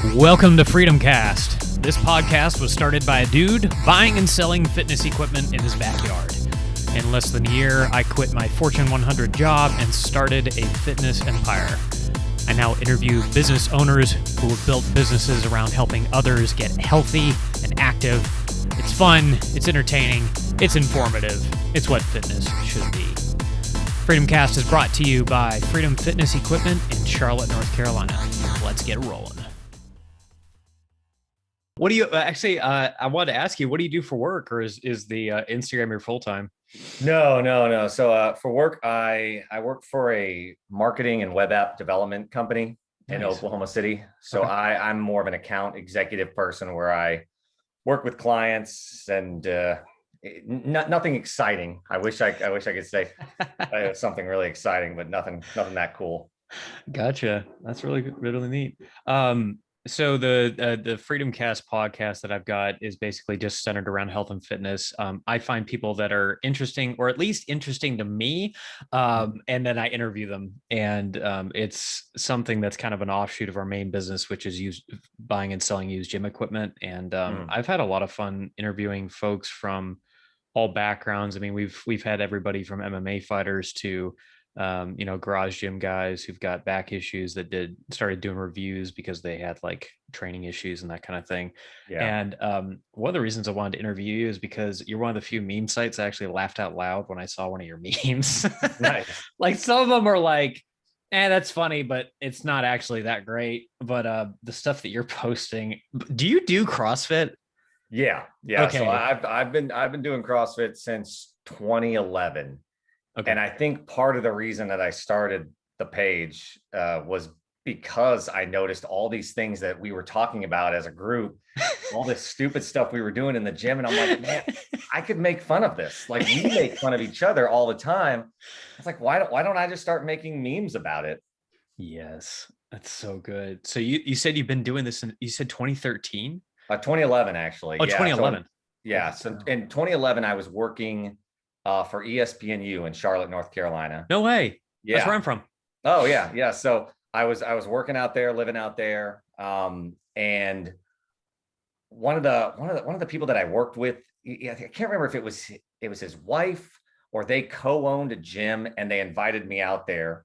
Welcome to FreedomCast. This podcast was started by a dude buying and selling fitness equipment in his backyard. In less than a year, I quit my Fortune 100 job and started a fitness empire. I now interview business owners who have built businesses around helping others get healthy and active. It's fun, it's entertaining, it's informative. It's what fitness should be. FreedomCast is brought to you by Freedom Fitness Equipment in Charlotte, North Carolina. Let's get rolling. What do you I wanted to ask you, what do you do for work, or is the Instagram your full time? No. So for work, I work for a marketing and web app development company in Oklahoma City. So okay. I'm more of an account executive person where I work with clients and nothing exciting. I wish I could say something really exciting, but nothing that cool. Gotcha. That's really neat. So the FreedomCast podcast that I've got is basically just centered around health and fitness. I find people that are interesting, or at least interesting to me, and then I interview them. And it's something that's kind of an offshoot of our main business, which is buying and selling used gym equipment. And I've had a lot of fun interviewing folks from all backgrounds. I mean, we've had everybody from MMA fighters to garage gym guys who've got back issues that started doing reviews because they had like training issues and that kind of thing. Yeah. And one of the reasons I wanted to interview you is because you're one of the few meme sites I actually laughed out loud when I saw one of your memes. Nice. Like some of them are like, that's funny, but it's not actually that great. But the stuff that you're posting, do you do CrossFit? Yeah. Okay. So I've been doing CrossFit since 2011. Okay. And I think part of the reason that I started the page was because I noticed all these things that we were talking about as a group, all this stupid stuff we were doing in the gym. And I'm like, man, I could make fun of this. Like we make fun of each other all the time. I was like, why don't I just start making memes about it? Yes, that's so good. So you said you've been doing this you said 2013? 2011, actually. Oh, yeah, 2011. So in 2011, I was working for ESPNU in Charlotte, North Carolina. No way. Yeah. That's where I'm from. Oh yeah. So I was working out there, living out there. And one of the people that I worked with, I can't remember if it was his wife or they co-owned a gym and they invited me out there.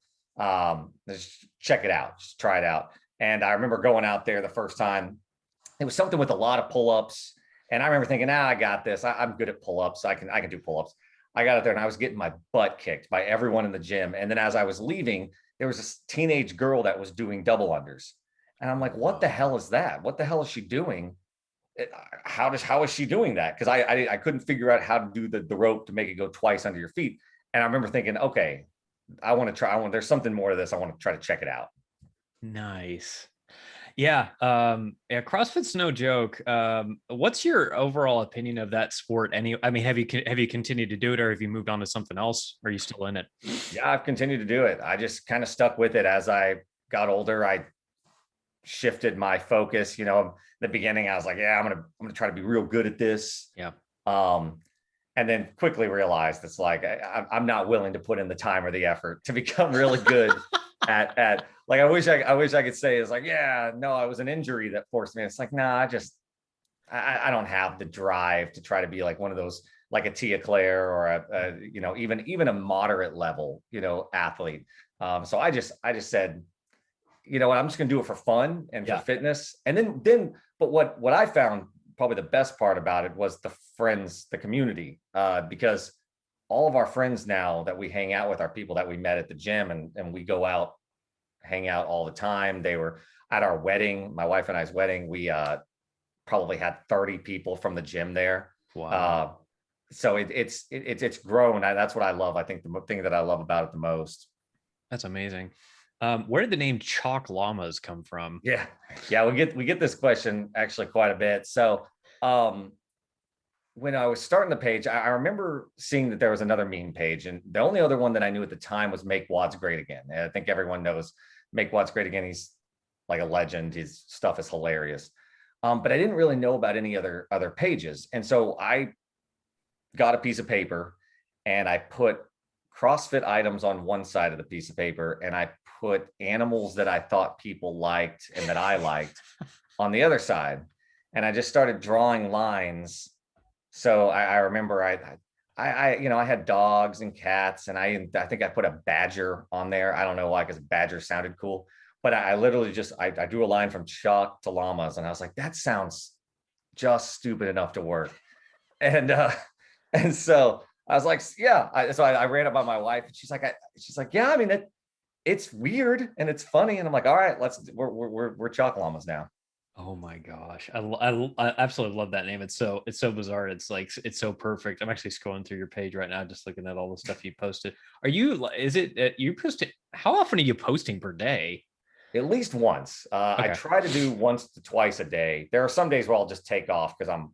Just check it out, just try it out. And I remember going out there the first time. It was something with a lot of pull-ups. And I remember thinking, I got this. I'm good at pull-ups. I can do pull-ups. I got out there and I was getting my butt kicked by everyone in the gym. And then as I was leaving, there was this teenage girl that was doing double unders. And I'm like, what the hell is that? What the hell is she doing? How is she doing that? Because I couldn't figure out how to do the rope to make it go twice under your feet. And I remember thinking, okay, there's something more to this. I want to try to check it out. Nice. Yeah. CrossFit's no joke. What's your overall opinion of that sport? I mean, have you continued to do it, or have you moved on to something else? Or are you still in it? Yeah, I've continued to do it. I just kind of stuck with it as I got older. I shifted my focus. In the beginning, I was like, yeah, I'm gonna try to be real good at this. Yeah. And then quickly realized it's like I'm not willing to put in the time or the effort to become really good at like I wish I could say it's like, yeah, no, it was an injury that forced me. It's like, nah, I don't have the drive to try to be like one of those, like a Tia Claire or even a moderate level, athlete. So I just said, you know what, I'm just gonna do it for fun and for fitness. And then but what I found probably the best part about it was the friends, the community, because all of our friends now that we hang out with are people that we met at the gym, and we go out, hang out all the time. They were at our wedding, my wife and I's wedding. We probably had 30 people from the gym there. Wow. So it's grown. That's what I love. I think the thing that I love about it the most. That's amazing. Where did the name Chalk Llamas come from? Yeah. We get this question actually quite a bit. So when I was starting the page, I remember seeing that there was another meme page, and the only other one that I knew at the time was Make WODs Great Again. And I think everyone knows Make WODs Great Again. He's like a legend. His stuff is hilarious. But I didn't really know about any other pages. And so I got a piece of paper and I put CrossFit items on one side of the piece of paper, and I put animals that I thought people liked and that I liked on the other side. And I just started drawing lines. So I remember I had dogs and cats, and I think I put a badger on there. I don't know why, because badger sounded cool. But I literally just I drew a line from Chuck to Llamas, and I was like, that sounds just stupid enough to work. And and so I was like, yeah. So I ran it by my wife, and she's like, yeah. I mean, it's weird and it's funny, and I'm like, all right, we're Chuck Llamas now. Oh my gosh. I absolutely love that name. It's so bizarre. It's like, it's so perfect. I'm actually scrolling through your page right now, just looking at all the stuff you posted. Is it, you posted, how often are you posting per day? At least once. I Okay. try to do once to twice a day. There are some days where I'll just take off because I'm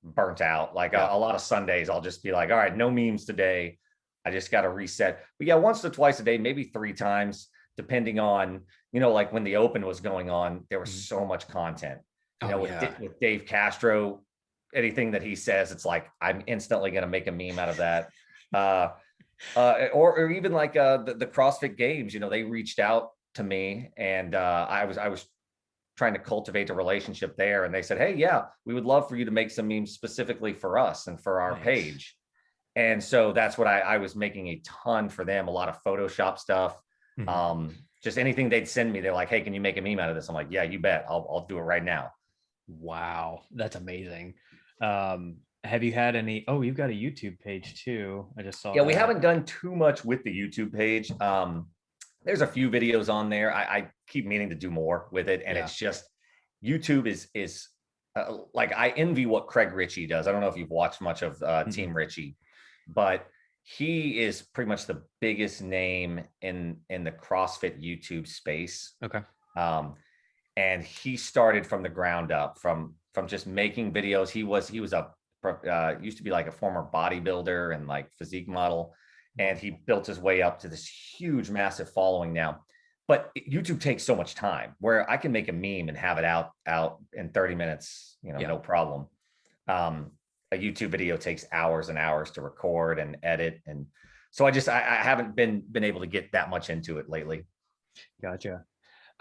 burnt out. Like Yeah. a lot of Sundays, I'll just be like, all right, no memes today. I just got to reset. But yeah, once to twice a day, maybe 3 times, depending on, like when the open was going on, there was Mhm. so much content. Oh With, yeah. with Dave Castro, anything that he says, it's like, I'm instantly going to make a meme out of that. Uh, or even like the CrossFit Games, they reached out to me, and I was trying to cultivate a relationship there, and they said, hey, yeah, we would love for you to make some memes specifically for us and for our Nice. page. And so that's what I was making a ton for them, a lot of Photoshop stuff. Mhm. Just anything they'd send me, they're like, hey, can you make a meme out of this? I'm like, yeah, you bet, I'll do it right now. Wow. That's amazing. Have you had any, oh, you've got a YouTube page too. I just saw Yeah, we that. haven't done too much with the YouTube page. There's a few videos on there. I keep meaning to do more with it, and Yeah. it's just YouTube is like, I envy what Craig Ritchie does. I don't know if you've watched much of Mm-mm. Team Ritchie, but he is pretty much the biggest name in the CrossFit YouTube space. Okay. Um, and he started from the ground up, from just making videos. He was a used to be like a former bodybuilder and like physique model, and he built his way up to this huge, massive following now. But YouTube takes so much time, where I can make a meme and have it out in 30 minutes, Yeah. no problem. Um, a YouTube video takes hours and hours to record and edit, and so I haven't been able to get that much into it lately. Gotcha.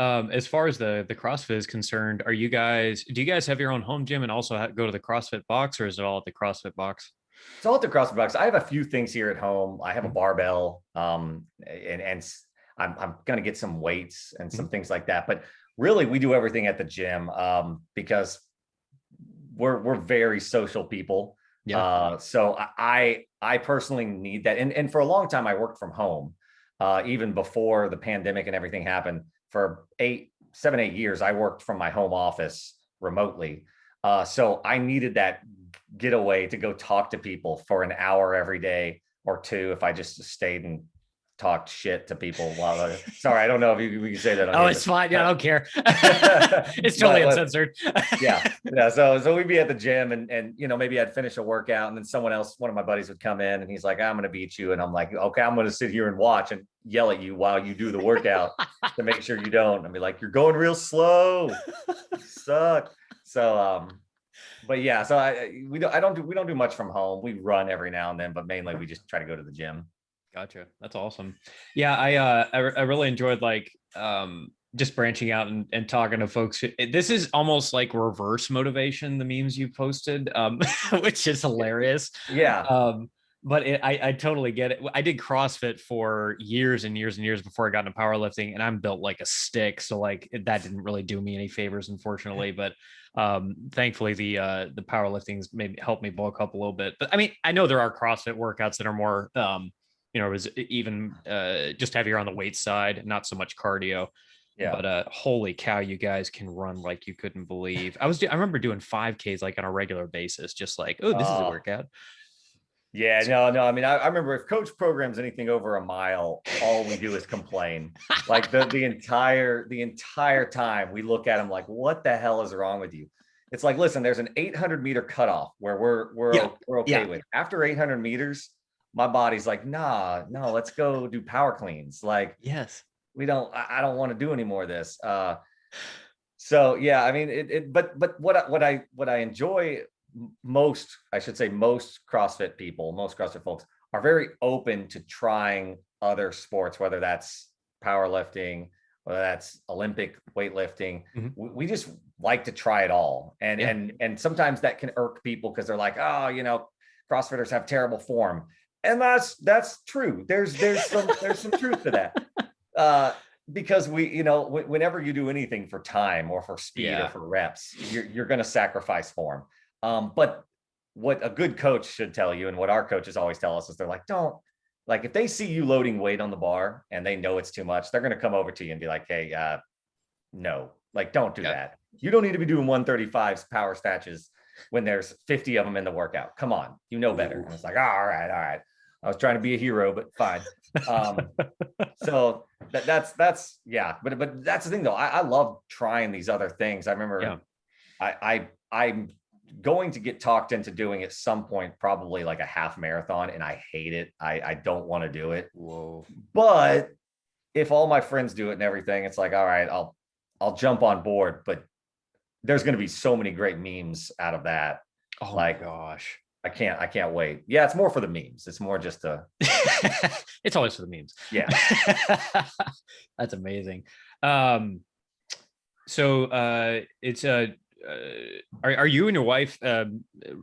As far as the CrossFit is concerned, do you guys have your own home gym and also go to the CrossFit box, or is it all at the CrossFit box? It's all at the CrossFit box. I have a few things here at home. I have a Mhm. barbell, and I'm gonna get some weights and some Mhm. things like that. But really, we do everything at the gym, because we're very social people. Yeah. So I personally need that. And for a long time, I worked from home, even before the pandemic and everything happened. For 7, 8 years, I worked from my home office remotely. So I needed that getaway to go talk to people for an hour every day or two, if I just stayed and talked shit to people while sorry, I don't know if we can say that on Oh, here, it's fine. Yeah, I but don't care. It's totally but uncensored. yeah, yeah. So we'd be at the gym, and maybe I'd finish a workout, and then one of my buddies would come in, and he's like, I'm gonna beat you. And I'm like, okay, I'm gonna sit here and watch and yell at you while you do the workout to make sure you don't. And be like, you're going real slow. You suck. So but yeah, so we don't do much from home. We run every now and then, but mainly we just try to go to the gym. Gotcha. That's awesome. Yeah, I really enjoyed like just branching out and talking to folks. This is almost like reverse motivation, the memes you posted, which is hilarious. Yeah. Um, but I totally get it. I did CrossFit for years and years and years before I got into powerlifting, and I'm built like a stick, so like that didn't really do me any favors, unfortunately. But thankfully, the powerlifting's maybe helped me bulk up a little bit. But I mean, I know there are CrossFit workouts that are more is even just heavier on the weight side, not so much cardio. Yeah. But holy cow, you guys can run like you couldn't believe. I remember doing 5Ks like on a regular basis, just like, oh, this is a Uh, workout. Yeah, no, no. I mean, I remember, if coach programs anything over a mile, all we do is complain. Like the entire time we look at them like, what the hell is wrong with you? It's like, listen, there's an 800-meter cutoff where Yeah, we're okay yeah, with. After 800 meters, my body's like, nah, no, let's go do power cleans. Like, yes. I don't want to do any more of this. So yeah, I mean, but what I enjoy most, I should say, most CrossFit folks are very open to trying other sports, whether that's powerlifting, whether that's Olympic weightlifting. Mhm. We just like to try it all. And Yeah. and sometimes that can irk people because they're like, oh, CrossFitters have terrible form. And that's true. There's some truth to that. Uh, because whenever you do anything for time or for speed or Yeah. for reps, you're going to sacrifice form. But what a good coach should tell you, and what our coaches always tell us, is they're like, don't, like, if they see you loading weight on the bar and they know it's too much, they're going to come over to you and be like, hey, no, like, don't do Yeah. that. You don't need to be doing 135s power snatches when there's 50 of them in the workout. Come on, you know better. And it's like, oh, all right. I was trying to be a hero, but fine. So that's yeah. But that's the thing though. I love trying these other things. I remember I'm going to get talked into doing at some point, probably like a half marathon, and I hate it. I don't want to do it. Whoa. But if all my friends do it and everything, it's like, all right, I'll jump on board. But there's going to be so many great memes out of that. Oh like, my gosh. I can't wait. Yeah, it's more for the memes. It's more just to It's always for the memes. Yeah. That's amazing. So it's are you and your wife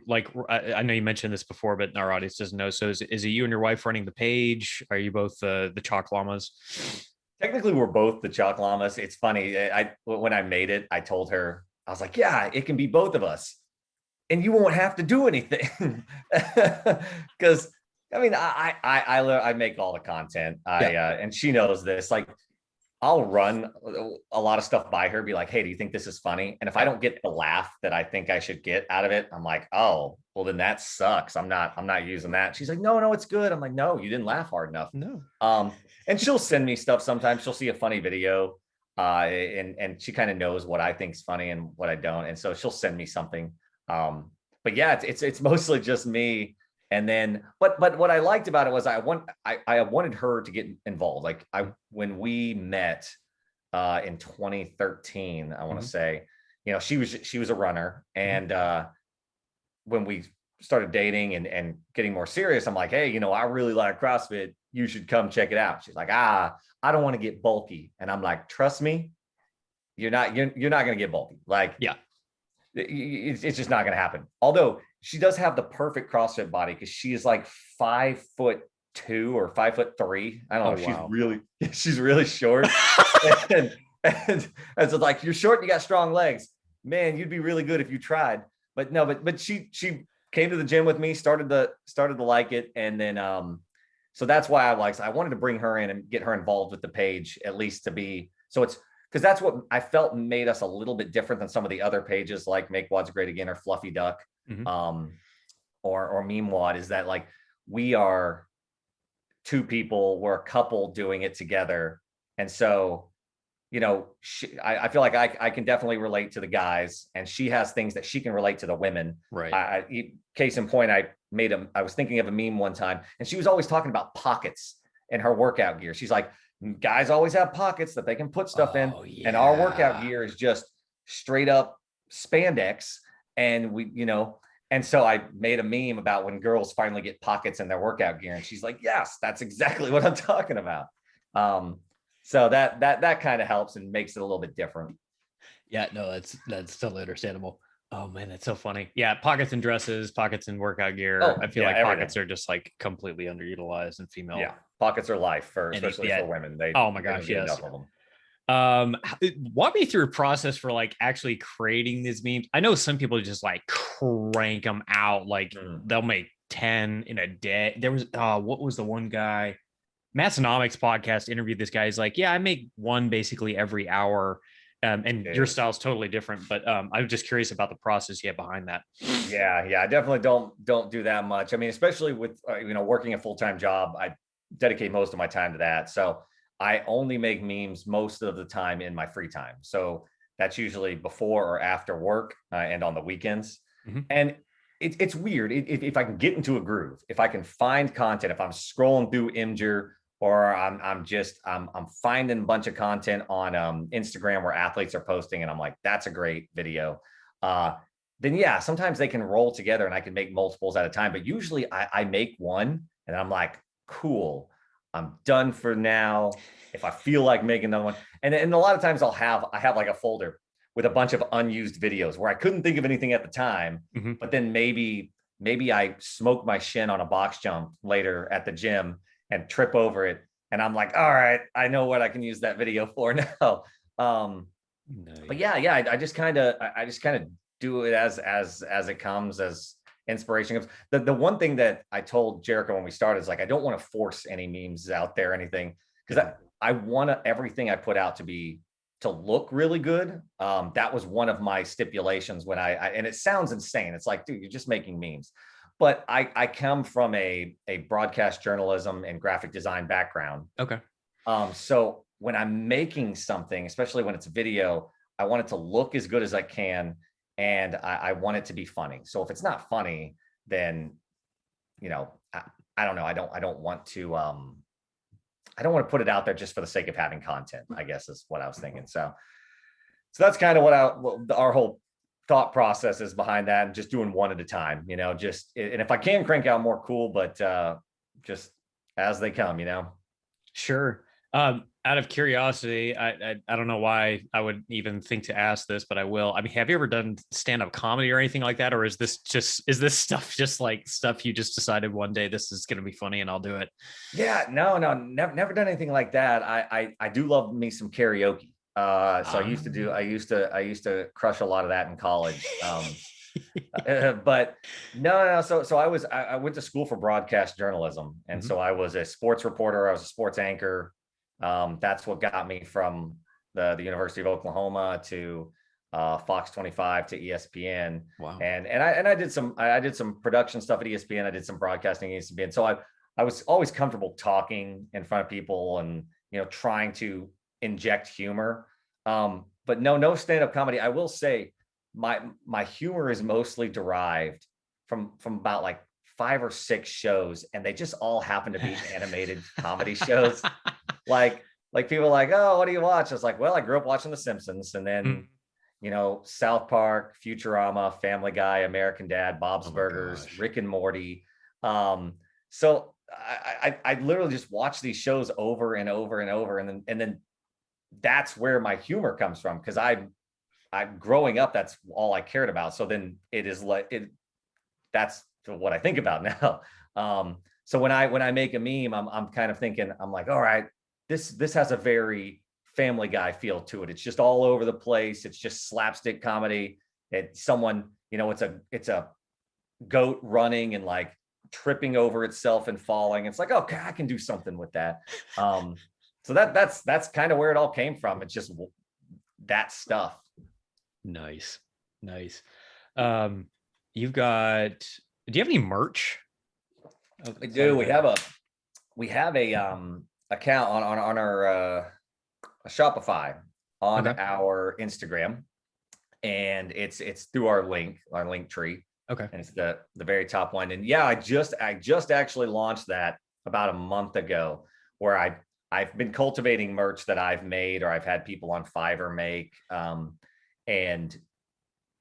like I know you mentioned this before, but our audience doesn't know. So is it you and your wife running the page? Are you both the Chalk Llamas? Technically, we're both the Chalk Llamas. It's funny. When I made it, I told her, I was like, yeah, it can be both of us, and you won't have to do anything. Because I mean, I make all the content. And she knows this. Like, I'll run a lot of stuff by her, be like, hey, do you think this is funny? And if I don't get the laugh that I think I should get out of it, I'm like, oh, well, then that sucks. I'm not using that. She's like, no, it's good. I'm like, no, you didn't laugh hard enough. No. And she'll send me stuff sometimes. She'll see a funny video, and she kind of knows what I think is funny and what I don't. And so she'll send me something. But yeah, it's mostly just me. And then, but what I liked about it was I wanted her to get involved. Like, when we met in 2013, I want to say, she was a runner, and when we started dating and getting more serious, I'm like, hey, I really like CrossFit. You should come check it out. She's like, I don't want to get bulky, and I'm like, trust me, you're not going to get bulky. Like, yeah. It's just not going to happen. Although she does have the perfect CrossFit body, because she is like 5'2" or 5'3". I don't know. Wow. She's really short. and so, like, you're short and you got strong legs, man, you'd be really good if you tried. But no, but she came to the gym with me, started to like it. And then, so that's why I wanted to bring her in and get her involved with the page, at least to be, so it's, because that's what I felt made us a little bit different than some of the other pages, like Make Wads Great Again or Fluffy Duck, or Meme Wad, is that, like, we are two people, we're a couple doing it together. And so, I feel like I can definitely relate to the guys, and she has things that she can relate to the women. Right. Case in point, I was thinking of a meme one time, and she was always talking about pockets in her workout gear. She's like, guys always have pockets that they can put stuff in. Yeah. And our workout gear is just straight up spandex. And and so I made a meme about when girls finally get pockets in their workout gear. And she's like, yes, that's exactly what I'm talking about. So that kind of helps and makes it a little bit different. Yeah, no, that's totally understandable. Oh man, that's so funny. Yeah, pockets in dresses, pockets in workout gear. I feel like everything. Pockets are just like completely underutilized in female. Yeah, pockets are life especially for women. Oh my gosh, yes. Walk me through a process for like actually creating these memes. I know some people just like crank them out, like they'll make 10 in a day. There was what was the one guy? Massonomics podcast interviewed this guy. He's like, yeah, I make one basically every hour. And your style is totally different, but I'm just curious about the process you have behind that. Yeah, I definitely don't do that much. I mean, especially with working a full-time job, I dedicate most of my time to that. So I only make memes most of the time in my free time. So that's usually before or after work, and on the weekends. And it's weird if I can get into a groove, if I can find content, if I'm scrolling through Imgur, or I'm finding a bunch of content on Instagram where athletes are posting, and I'm like, that's a great video. Then yeah, sometimes they can roll together and I can make multiples at a time. But usually I make one and I'm like, cool. I'm done for now. If I feel like making another one, and a lot of times I have like a folder with a bunch of unused videos where I couldn't think of anything at the time, but then maybe I smoke my shin on a box jump later at the gym and trip over it, and I'm like, all right, I know what I can use that video for now. But Nice. yeah, I just kind of do it as it comes, as inspiration comes. The one thing that I told Jericho when we started is like, I don't want to force any memes out there or anything, because I want everything I put out to look really good. That was one of my stipulations when and it sounds insane. It's like, dude, you're just making memes. But I come from a broadcast journalism and graphic design background. Okay. So when I'm making something, especially when it's video, I want it to look as good as I can, and I want it to be funny. So if it's not funny, then I don't know. I don't want to put it out there just for the sake of having content, I guess is what I was thinking. So that's kind of what our whole thought process is behind that, and just doing one at a time, just, and if I can crank out more, cool, but just as they come, Sure. Out of curiosity, I don't know why I would even think to ask this, but I will. I mean, have you ever done stand-up comedy or anything like that? Or is this stuff just like stuff you just decided one day this is gonna be funny and I'll do it? Yeah, no, never done anything like that. I do love me some karaoke. So I used to crush a lot of that in college. But no. So I went to school for broadcast journalism, and so I was a sports reporter. I was a sports anchor. That's what got me from the University of Oklahoma to Fox 25 to ESPN. Wow. And I did some production stuff at ESPN. I did some broadcasting at ESPN. So I was always comfortable talking in front of people and trying to inject humor. But no stand-up comedy. I will say my humor is mostly derived from about like 5 or 6 shows, and they just all happen to be animated comedy shows. Like people are like, oh, what do you watch? I was like, well, I grew up watching The Simpsons, and then South Park, Futurama, Family Guy, American Dad, Bob's Burgers, Rick and Morty. So I literally just watch these shows over and over and over, and then that's where my humor comes from, because I'm growing up, that's all I cared about. So then that's what I think about now. So when I make a meme, I'm kind of thinking, I'm like, all right, this has a very Family Guy feel to it. It's just all over the place. It's just slapstick comedy. It's a goat running and like tripping over itself and falling. It's like, okay, I can do something with that. So that's kind of where it all came from. It's just that stuff. Nice. You've got, do you have any merch? We do. We have a account on our Shopify on our Instagram, and it's through our link tree. Okay. And it's the very top one. And yeah, I just actually launched that about a month ago, where I've been cultivating merch that I've made, or I've had people on Fiverr make, and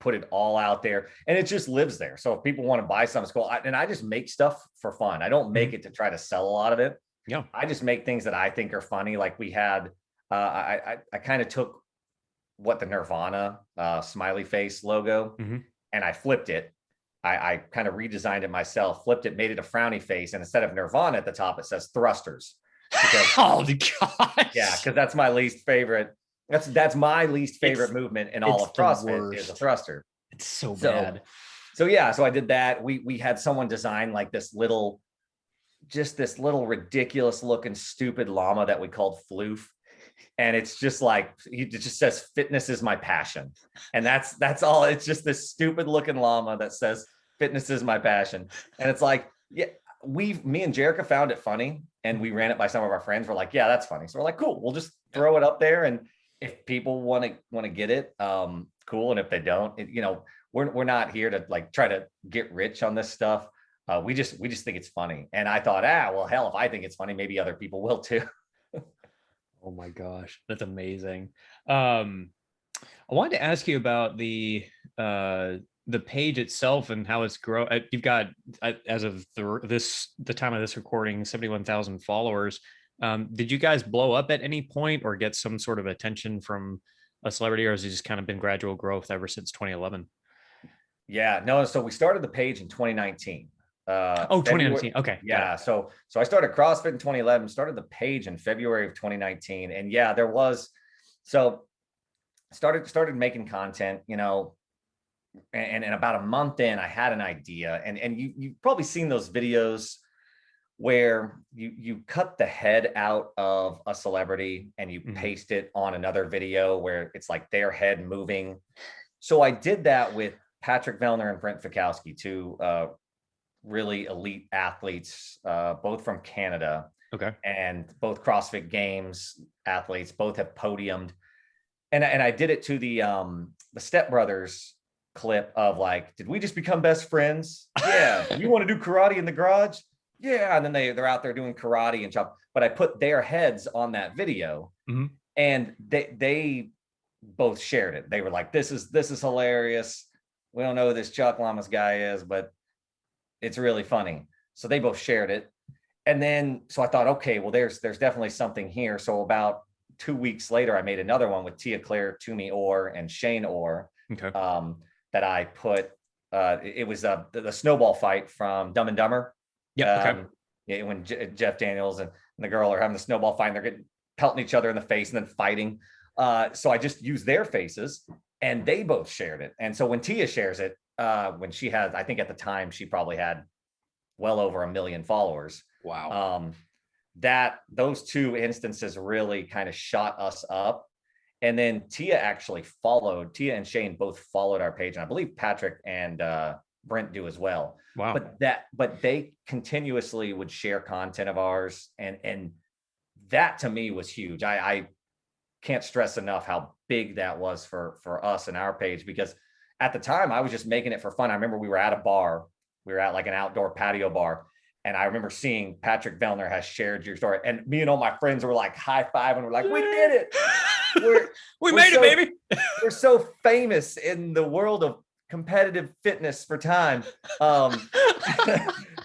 put it all out there, and it just lives there. So if people want to buy something, it's cool. And I just make stuff for fun. I don't make it to try to sell a lot of it. Yeah. I just make things that I think are funny. Like we had, I kind of took what the Nirvana smiley face logo, and I flipped it. I kind of redesigned it myself, flipped it, made it a frowny face, and instead of Nirvana at the top, it says thrusters. Because, oh gosh. Yeah, because that's my least favorite. That's my least favorite movement in all of CrossFit is a thruster. It's so bad. So yeah, so I did that. We had someone design like this little ridiculous looking stupid llama that we called Floof. And it's just like, it just says fitness is my passion. And that's all. It's just this stupid looking llama that says fitness is my passion. And it's like, yeah, me and Jerica found it funny, and we ran it by some of our friends. We're like, yeah, that's funny. So we're like, cool, we'll just throw it up there, and if people want to get it, cool. And if they don't, we're not here to like try to get rich on this stuff. We just think it's funny. And I thought, well, hell, if I think it's funny, maybe other people will too. Oh my gosh, that's amazing. I wanted to ask you about the the page itself and how it's grown. You've got, as of the time of this recording, 71,000 followers. Did you guys blow up at any point or get some sort of attention from a celebrity, or has it just kind of been gradual growth ever since 2011? Yeah, no. So we started the page in 2019. Oh, February. 2019. Okay, got Yeah. it. So I started CrossFit in 2011, started the page in February of 2019. And yeah, there was, so started making content, and about a month in, I had an idea. And you've probably seen those videos where you cut the head out of a celebrity and you paste it on another video where it's like their head moving. So I did that with Patrick Vellner and Brent Fikowski, two really elite athletes, both from Canada. Okay. And both CrossFit Games athletes, both have podiumed. And I did it to the Step Brothers clip of like, did we just become best friends? Yeah. You want to do karate in the garage? Yeah. And then they're out there doing karate and chop. But I put their heads on that video, and they both shared it. They were like, this is hilarious. We don't know who this Chuck Llamas guy is, but it's really funny. So they both shared it. And then, so I thought, okay, well, there's definitely something here. So about 2 weeks later, I made another one with Tia Claire, Toomey Orr, and Shane Orr. Okay. That I put, it was the snowball fight from Dumb and Dumber. Yeah. Okay. Yeah, when Jeff Daniels and the girl are having the snowball fight, and they're getting pelting each other in the face and then fighting. So I just used their faces, and they both shared it. And so when Tia shares it, when she had, I think at the time she probably had well over 1 million followers. Wow. That those two instances really kind of shot us up. And then Tia and Shane both followed our page. And I believe Patrick and Brent do as well. Wow. But they continuously would share content of ours. And that to me was huge. I can't stress enough how big that was for us and our page, because at the time I was just making it for fun. I remember we were at a bar. We were at like an outdoor patio bar. And I remember seeing Patrick Vellner has shared your story. And me and all my friends were like high-fiving. We're like, we did it. We made it, baby. We're so famous in the world of competitive fitness for time,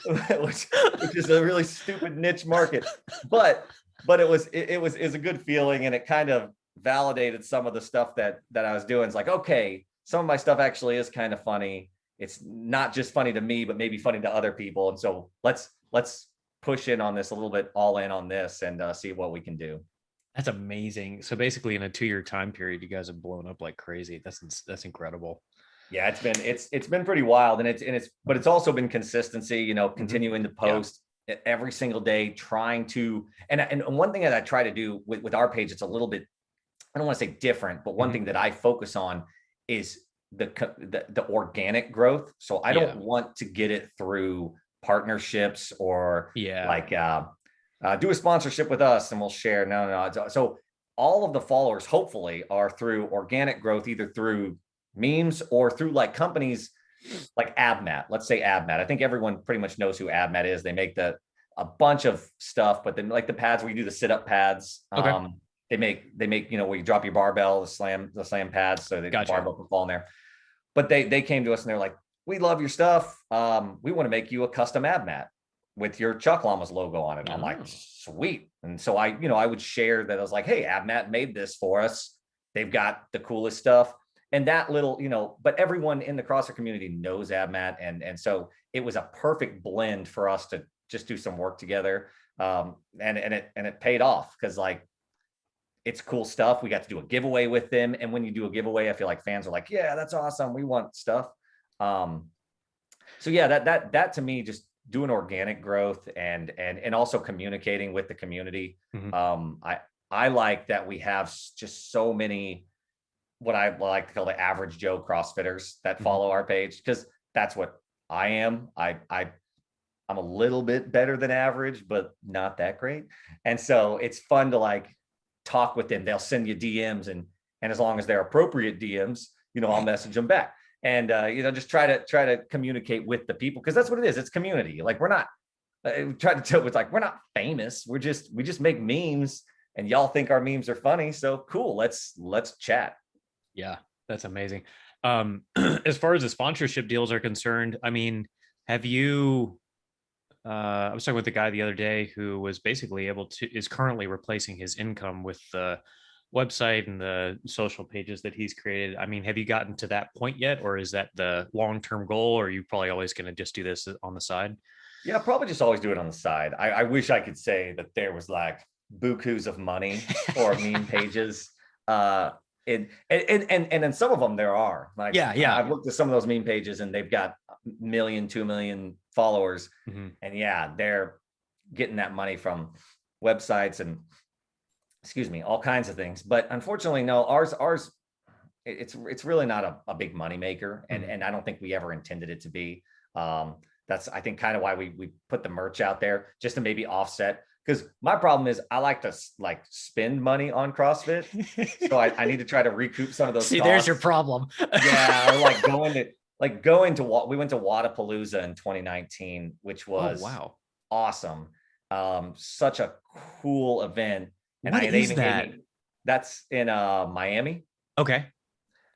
which is a really stupid niche market. But it was a good feeling, and it kind of validated some of the stuff that I was doing. It's like, okay, some of my stuff actually is kind of funny. It's not just funny to me, but maybe funny to other people. And so let's push in on this a little bit, all in on this, and see what we can do. That's amazing. So basically in a 2-year time period, you guys have blown up like crazy. That's incredible. Yeah, it's been pretty wild, and it's also been consistency, continuing to post every single day, trying to, and one thing that I try to do with our page, it's a little bit, I don't want to say different, but one thing that I focus on is the organic growth. So I don't want to get it through partnerships or like do a sponsorship with us and we'll share. No. So all of the followers hopefully are through organic growth, either through memes or through like companies like AbMat. Let's say AbMat. I think everyone pretty much knows who AbMat is. They make a bunch of stuff, but then like the pads where you do the sit-up pads. Okay. They make where you drop your barbell, the slam pads, so the barbell can fall in there. But they came to us and they're like, we love your stuff. We want to make you a custom AbMat with your Chuck Llamas logo on it. I'm like, sweet. And so I would share that. I was like, hey, AbMat made this for us. They've got the coolest stuff. And that little, but everyone in the CrossFit community knows AbMat. And so it was a perfect blend for us to just do some work together. And it paid off, because like, it's cool stuff. We got to do a giveaway with them. And when you do a giveaway, I feel like fans are like, yeah, that's awesome. We want stuff. So yeah, that to me, just doing organic growth and also communicating with the community. I like that we have just so many, what I like to call the average Joe CrossFitters that follow our page, because that's what I am. I'm a little bit better than average, but not that great. And so it's fun to like talk with them. They'll send you DMs, and as long as they're appropriate DMs, I'll message them back. And just try to communicate with the people, because that's what it is. It's community. Like, we're not try to tell, it's like, we're not famous. We just make memes, and y'all think our memes are funny. So cool. Let's chat. Yeah, that's amazing. As far as the sponsorship deals are concerned, I mean, have you I was talking with a guy the other day who was basically is currently replacing his income with the website and the social pages that he's created. I mean, have you gotten to that point yet, or is that the long-term goal, or are you probably always going to just do this on the side? Yeah, probably just always do it on the side. I wish I could say that there was like bukus of money for meme pages. And in some of them there are. Like Yeah. I've looked at some of those meme pages and they've got 1 million, 2 million followers. Mm-hmm. And yeah, they're getting that money from websites and excuse me, all kinds of things. But unfortunately, no, ours it's really not a big money maker. And I don't think we ever intended it to be. That's I think kind of why we put the merch out there, just to maybe offset, because my problem is I like to like spend money on CrossFit, so I need to try to recoup some of those See, costs. there's your problem. Yeah, or like going to we went to Wadapalooza in 2019, which was wow, awesome. Such a cool event. And what they is even that? gave me, that's in Miami. Okay.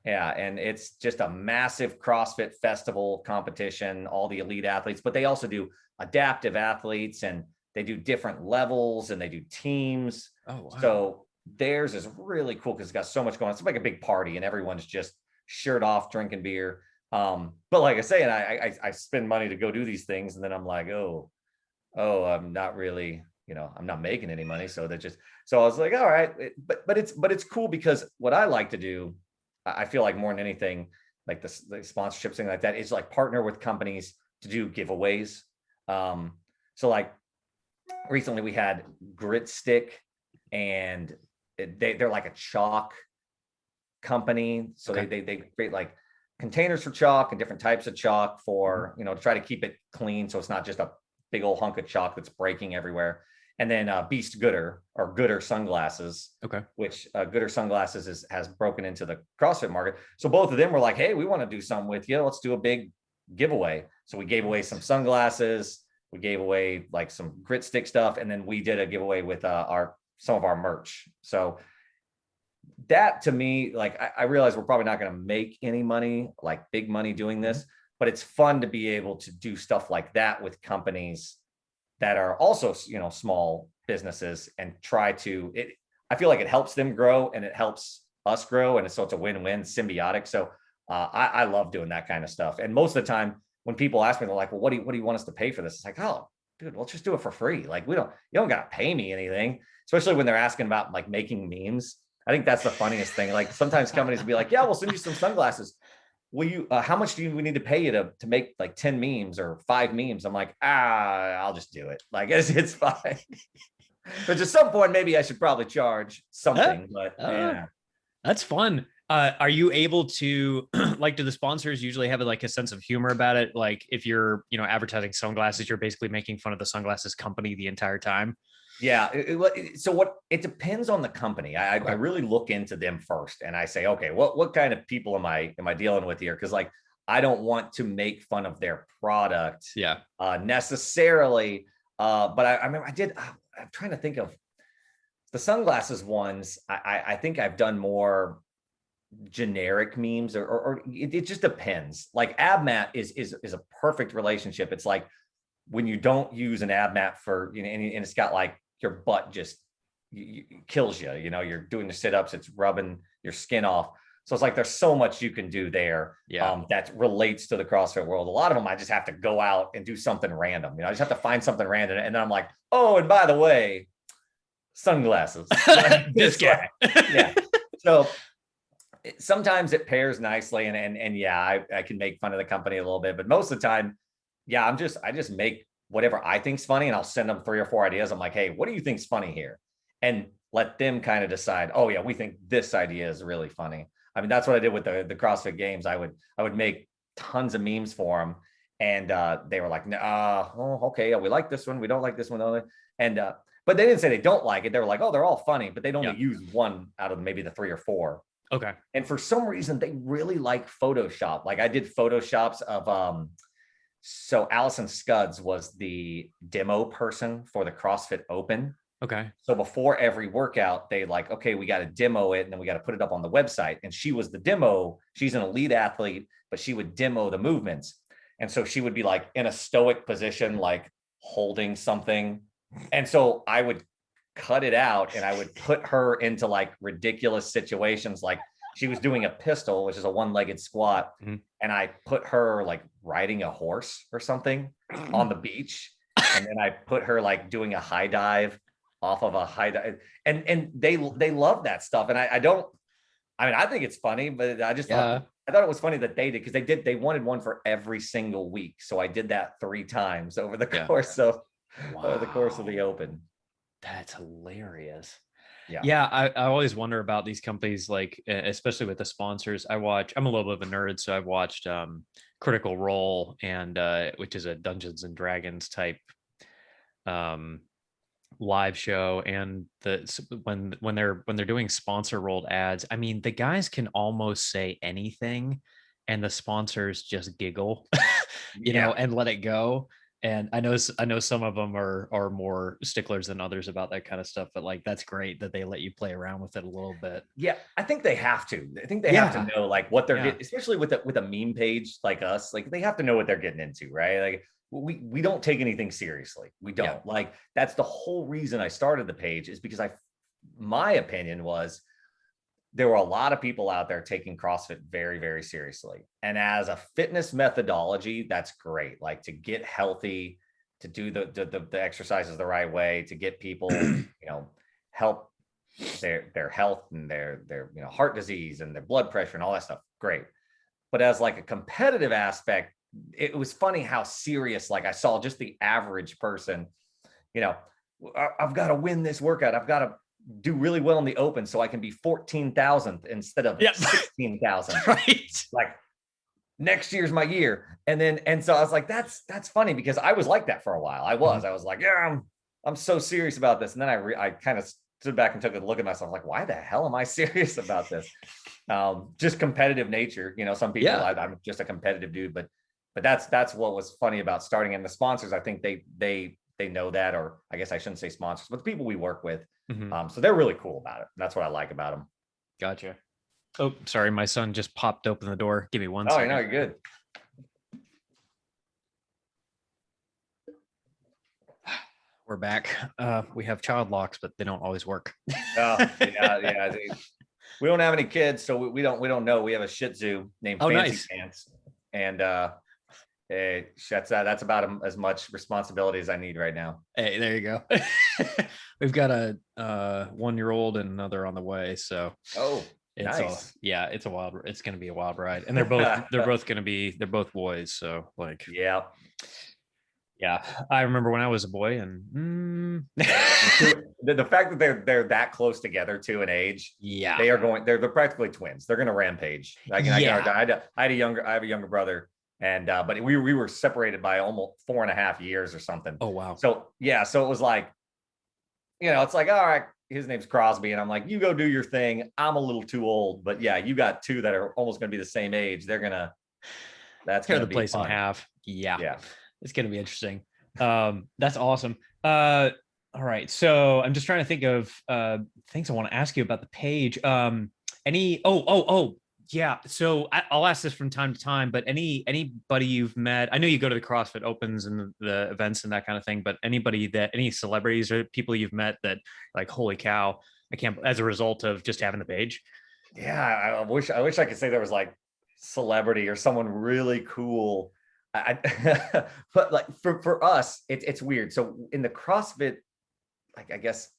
Yeah, and it's just a massive CrossFit festival competition, all the elite athletes, but they also do adaptive athletes and they do different levels and they do teams. Oh wow. So theirs is really cool because it's got so much going on. It's like a big party and everyone's just shirt off drinking beer. But like I say, and I spend money to go do these things, and then I'm like, oh, I'm not really, I'm not making any money. So so I was like, all right, but it's cool because what I like to do, I feel like more than anything, like the sponsorship thing like that is like partner with companies to do giveaways. So like recently we had Grit Stick, and they're like a chalk company. So Okay. they create like containers for chalk and different types of chalk for, to try to keep it clean. So it's not just a big old hunk of chalk that's breaking everywhere. And then Beast Gooder, or Gooder sunglasses, Okay. which Gooder sunglasses has broken into the CrossFit market. So both of them were like, hey, we want to do something with you. Let's do a big giveaway. So we gave away some sunglasses. We gave away like some Grit Stick stuff. And then we did a giveaway with some of our merch. So that to me, like I realize we're probably not going to make any money, like big money doing this, but it's fun to be able to do stuff like that with companies that are also, small businesses, and try to I feel like it helps them grow and it helps us grow. And so it's a win-win, symbiotic. So I love doing that kind of stuff. And most of the time when people ask me, they're like, well, what do you want us to pay for this? It's like, oh, dude, we'll just do it for free. Like you don't got to pay me anything, especially when they're asking about like making memes. I think that's the funniest thing. Like sometimes companies will be like, yeah, we'll send you some sunglasses. Will you, how much do we need to pay you to make like 10 memes or 5 memes? I'm like, I'll just do it. Like it's fine. But at some point, maybe I should probably charge something, but yeah. That's fun. Are you able to like, do the sponsors usually have like a sense of humor about it? Like if you're, advertising sunglasses, you're basically making fun of the sunglasses company the entire time. Yeah. It depends on the company. I really look into them first, and I say, okay, what kind of people am I dealing with here? Because like I don't want to make fun of their product, necessarily. But I remember I'm trying to think of the sunglasses ones. I think I've done more generic memes, or it just depends. Like AbMat is a perfect relationship. It's like when you don't use an AbMat for, and it's got like your butt just kills you, you're doing the sit-ups, it's rubbing your skin off. So it's like there's so much you can do there that relates to the CrossFit world. A lot of them I just have to go out and do something random. I just have to find something random, and then I'm like, oh, and by the way, sunglasses. This guy. Yeah. So sometimes it pairs nicely, and yeah, I can make fun of the company a little bit, but most of the time, yeah, I just make whatever I think's funny, and I'll send them 3 or 4 ideas. I'm like, hey, what do you think's funny here? And let them kind of decide, oh yeah, we think this idea is really funny. I mean, that's what I did with the CrossFit Games. I would make tons of memes for them, and they were like, oh, okay, we like this one, we don't like this one, and but they didn't say they don't like it. They were like, oh, they're all funny, but they'd only use one out of maybe the 3 or 4. Okay. And for some reason, they really like Photoshop. Like I did Photoshops of so Allison Scudds was the demo person for the CrossFit Open. Okay. So before every workout, they like, okay, we got to demo it and then we got to put it up on the website. And she was the demo. She's an elite athlete, but she would demo the movements. And so she would be like in a stoic position, like holding something. And so I would cut it out and I would put her into like ridiculous situations. Like she was doing a pistol, which is a one-legged squat. Mhm. And I put her like riding a horse or something on the beach. And then I put her like doing a high dive off of a high dive. And they love that stuff. And I think it's funny, but I Yeah. thought it was funny that they did, they wanted one for every single week. So I did that 3 times over the Yeah. course of Wow. the open. That's hilarious. Yeah. Yeah, I always wonder about these companies, like especially with the sponsors. I'm a little bit of a nerd, so I've watched Critical Role and which is a Dungeons and Dragons type um live show, and when they're doing sponsor rolled ads, I mean, the guys can almost say anything and the sponsors just giggle, Yeah. and let it go. And I know some of them are more sticklers than others about that kind of stuff, but like that's great that they let you play around with it a little bit. Yeah, I think they have to. I think they have to Yeah. know like what they're Yeah. getting, especially with a meme page like us. Like they have to know what they're getting into, right? Like we don't take anything seriously. We don't. Yeah. Like that's the whole reason I started the page, is because my opinion was there were a lot of people out there taking CrossFit very, very seriously. And as a fitness methodology, that's great. Like to get healthy, to do the exercises the right way, to get people, help their health and their heart disease and their blood pressure and all that stuff. Great. But as like a competitive aspect, it was funny how serious, like I saw just the average person, you know, I've got to win this workout. I've got to do really well in the open so I can be 14,000th instead of 16,000. Right. Like next year's my year. And so I was like, that's funny, because I was like that for a while. I was like, yeah, I'm so serious about this. And then I kind of stood back and took a look at myself, like, why the hell am I serious about this? Just competitive nature. Some people, Yeah. I'm just a competitive dude, but that's what was funny about starting. And the sponsors, I think they know that, or I guess I shouldn't say sponsors, but the people we work with. Mhm. So they're really cool about it. That's what I like about them. Gotcha. Oh, sorry, my son just popped open the door. Give me one Oh, second. you're good. We're back. We have child locks, but they don't always work. Oh, yeah. We don't have any kids, so we don't know. We have a Shih Tzu named Fancy Nice. Pants, and that's about as much responsibility as I need right now. Hey, there you go. We've got a 1-year-old and another on the way, so it's nice. It's gonna be a wild ride, and they're both boys, so like yeah. I remember when I was a boy, and the fact that they're that close together too in age, they're practically twins. They're gonna rampage. I have a younger brother, and but we were separated by almost 4.5 years or something. Oh wow. So it was like, it's like, all right, his name's Crosby, and I'm like, you go do your thing. I'm a little too old, but yeah, you got two that are almost gonna be the same age. That's Tear gonna the be place fun. in half. Yeah. It's going to be interesting. That's awesome. All right. So I'm just trying to think of things I want to ask you about the page. Yeah. So I'll ask this from time to time, but anybody you've met, I know you go to the CrossFit Opens and the events and that kind of thing, but any celebrities or people you've met that like, holy cow, I can't, as a result of just having the page. Yeah. I wish I could say there was like celebrity or someone really cool. But like for us, it's weird. So in the CrossFit, like I guess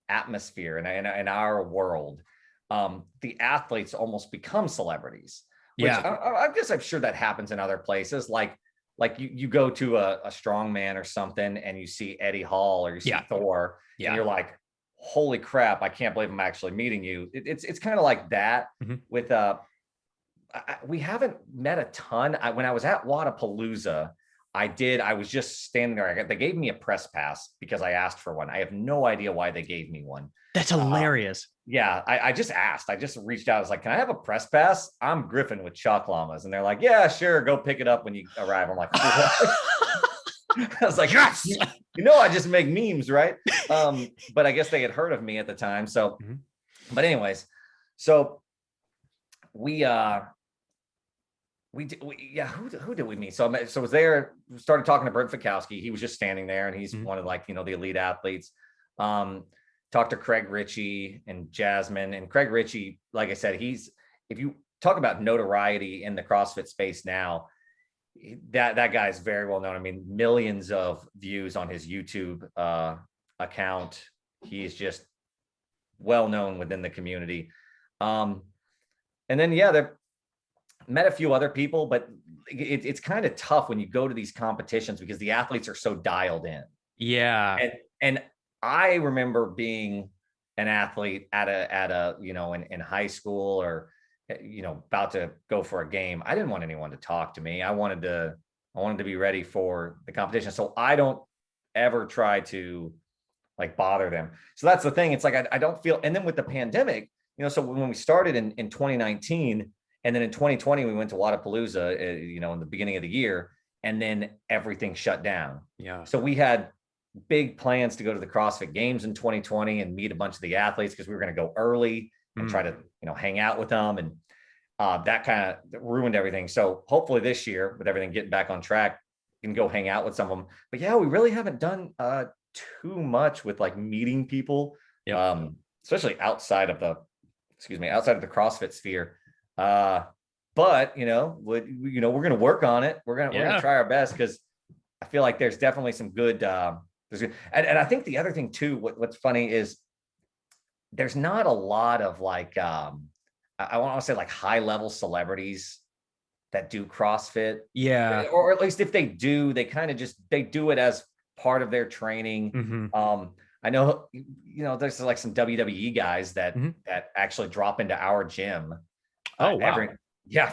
atmosphere in our world, the athletes almost become celebrities. Which I guess I'm sure that happens in other places. Like you go to a strongman or something, and you see Eddie Hall or you see Thor, and you're like, holy crap, I can't believe I'm actually meeting you. It's kind of like that with we haven't met a ton. When I was at Wadapalooza, I was just standing there. They gave me a press pass because I asked for one. I have no idea why they gave me one. That's hilarious. Yeah, I just asked. I just reached out. I was like, can I have a press pass? I'm Griffin with Llamas. And they're like, yeah, sure. Go pick it up when you arrive. I'm like, what? I was like, Yes. I just make memes, right? But I guess they had heard of me at the time. So, but anyways, so we who did we meet? So I was there, started talking to Brent Fikowski. He was just standing there, and he's one of the elite athletes. Talked to Craig Ritchie and Jasmine, and Craig Ritchie, like I said, if you talk about notoriety in the CrossFit space now, that guy is very well known. I mean, millions of views on his YouTube account. He's just well known within the community. And then they met a few other people, but it's kind of tough when you go to these competitions because the athletes are so dialed in. Yeah. And I remember being an athlete at a in high school or about to go for a game. I didn't want anyone to talk to me. I wanted to be ready for the competition. So I don't ever try to like bother them. So that's the thing. It's like I don't feel, and then with the pandemic, so when we started in 2019, and then in 2020, we went to Wadapalooza, in the beginning of the year, and then everything shut down. Yeah. So we had big plans to go to the CrossFit Games in 2020 and meet a bunch of the athletes because we were going to go early and try to, hang out with them. And that kind of ruined everything. So hopefully this year, with everything getting back on track, you can go hang out with some of them. But yeah, we really haven't done too much with like meeting people, especially outside of the CrossFit sphere. But we're going to work on it. We're going to try our best because I feel like there's definitely some good, and I think the other thing too, what's funny is there's not a lot of like, I want to say like high level celebrities that do CrossFit. Yeah. Or at least if they do, they kind of they do it as part of their training. I know, there's like some WWE guys that actually drop into our gym. Oh, wow.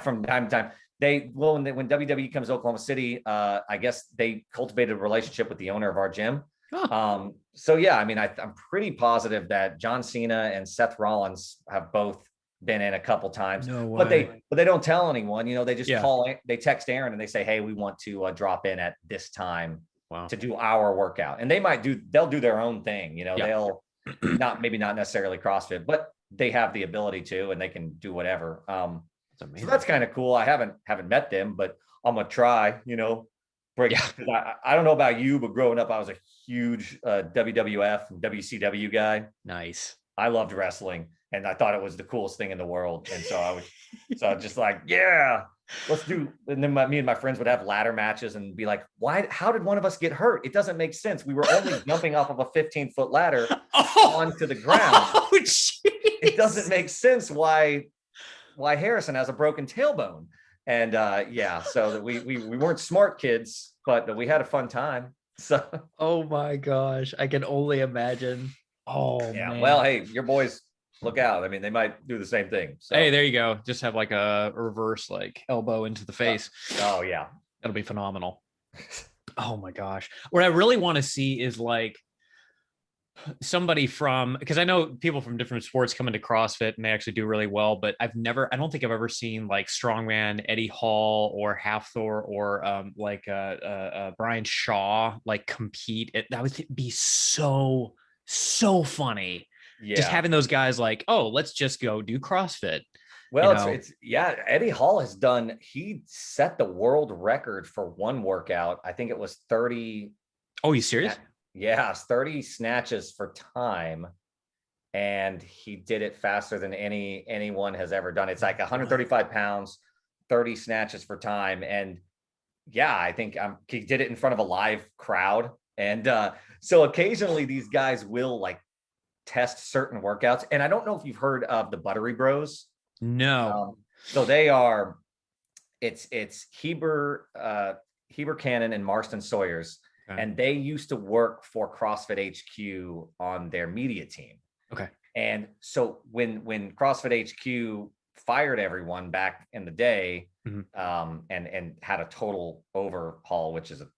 From time to time. When WWE comes to Oklahoma City, I guess they cultivated a relationship with the owner of our gym. Huh. So yeah, I mean, I'm pretty positive that John Cena and Seth Rollins have both been in a couple times. No way. But they don't tell anyone. They just call. They text Aaron and they say, "Hey, we want to drop in at this time to do our workout." And they'll do their own thing. They'll maybe not necessarily CrossFit, but they have the ability to, and they can do whatever. So that's kind of cool. I haven't met them, but I'm gonna try. I don't know about you, but growing up, I was a huge WWF and WCW guy. Nice. I loved wrestling, and I thought it was the coolest thing in the world. And so I was just like, yeah, let's do. And then me and my friends would have ladder matches and be like, why? How did one of us get hurt? It doesn't make sense. We were only jumping off of a 15-foot ladder onto the ground. Oh, geez. It doesn't make sense why Harrison has a broken tailbone. And so that we weren't smart kids, but we had a fun time. So oh my gosh, I can only imagine. Oh yeah, man. well, hey, your boys, look out. I mean, they might do the same thing. So. Hey, there you go. Just have like a reverse like elbow into the face. Oh yeah, that'll be phenomenal. Oh my gosh, what I really want to see is like somebody because I know people from different sports come into CrossFit and they actually do really well, but I don't think I've ever seen like strongman Eddie Hall or Hafthor or Brian Shaw like compete. That would be so funny. Just having those guys like, oh, let's just go do CrossFit. Well, it's Eddie Hall he set the world record for one workout. I think it was 30. Oh, you serious? Yeah, 30 snatches for time, and he did it faster than anyone has ever done. It's like 135 pounds, 30 snatches for time, and yeah, I think he did it in front of a live crowd. And so occasionally these guys will like test certain workouts, and I don't know if you've heard of the Buttery Bros. No. So they are, it's Heber Cannon and Marston Sawyers. Okay. And they used to work for CrossFit HQ on their media team. Okay. And so when CrossFit HQ fired everyone back in the day, and had a total overhaul, which is a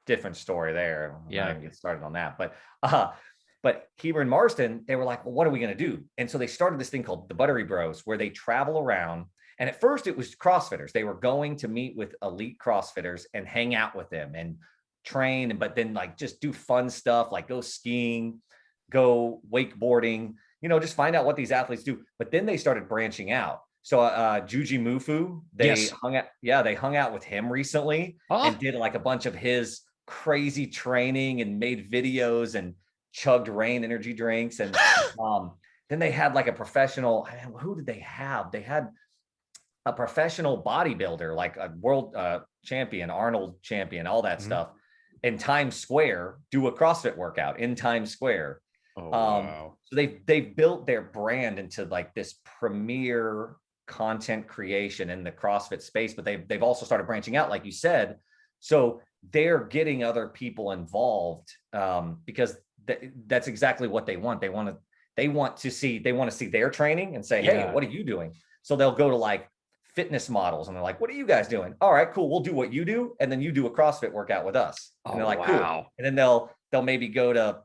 different story there. Yeah. I'm not even get started on that. But Heber and Marston, they were like, well, what are we going to do? And so they started this thing called the Buttery Bros, where they travel around. And at first it was CrossFitters. They were going to meet with elite CrossFitters and hang out with them and train, but then like just do fun stuff, like go skiing, go wakeboarding, just find out what these athletes do. But then they started branching out. So Juji Mufu, Yes. they hung out with him recently and did like a bunch of his crazy training and made videos and chugged Rain energy drinks. And then they had like a professional, who did they have? They had a professional bodybuilder, like a world champion, Arnold champion, all that stuff in Times Square, do a CrossFit workout in Times Square. Oh, wow. So they've built their brand into like this premier content creation in the CrossFit space, but they've also started branching out, like you said. So they're getting other people involved because that's exactly what they want. They want to see their training and say, hey, what are you doing? So they'll go to like fitness models and they're like, what are you guys doing? All right, cool. We'll do what you do. And then you do a CrossFit workout with us. And they're like, cool. And then they'll maybe go to,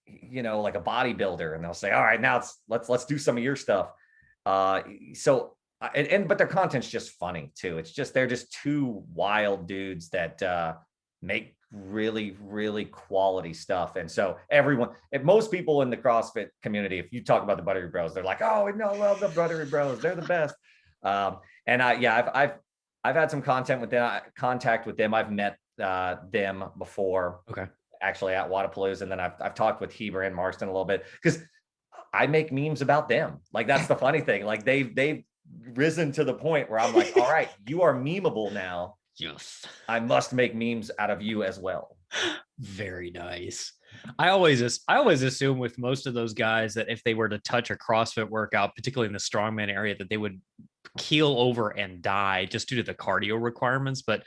like a bodybuilder and they'll say, all right, now let's do some of your stuff. But their content's just funny too. They're just two wild dudes that make really, really quality stuff. And so most people in the CrossFit community, if you talk about the Buttery Bros, they're like, oh, no, I love the Buttery Bros. They're the best. I've had some contact with them. I've met them before. Okay. Actually at Wadapalooza. And then I've talked with Heber and Marston a little bit because I make memes about them. Like, that's the funny thing. Like they've risen to the point where I'm like, all right, you are memeable now. Yes. I must make memes out of you as well. Very nice. I always assume with most of those guys that if they were to touch a CrossFit workout, particularly in the strongman area, that they would keel over and die just due to the cardio requirements. But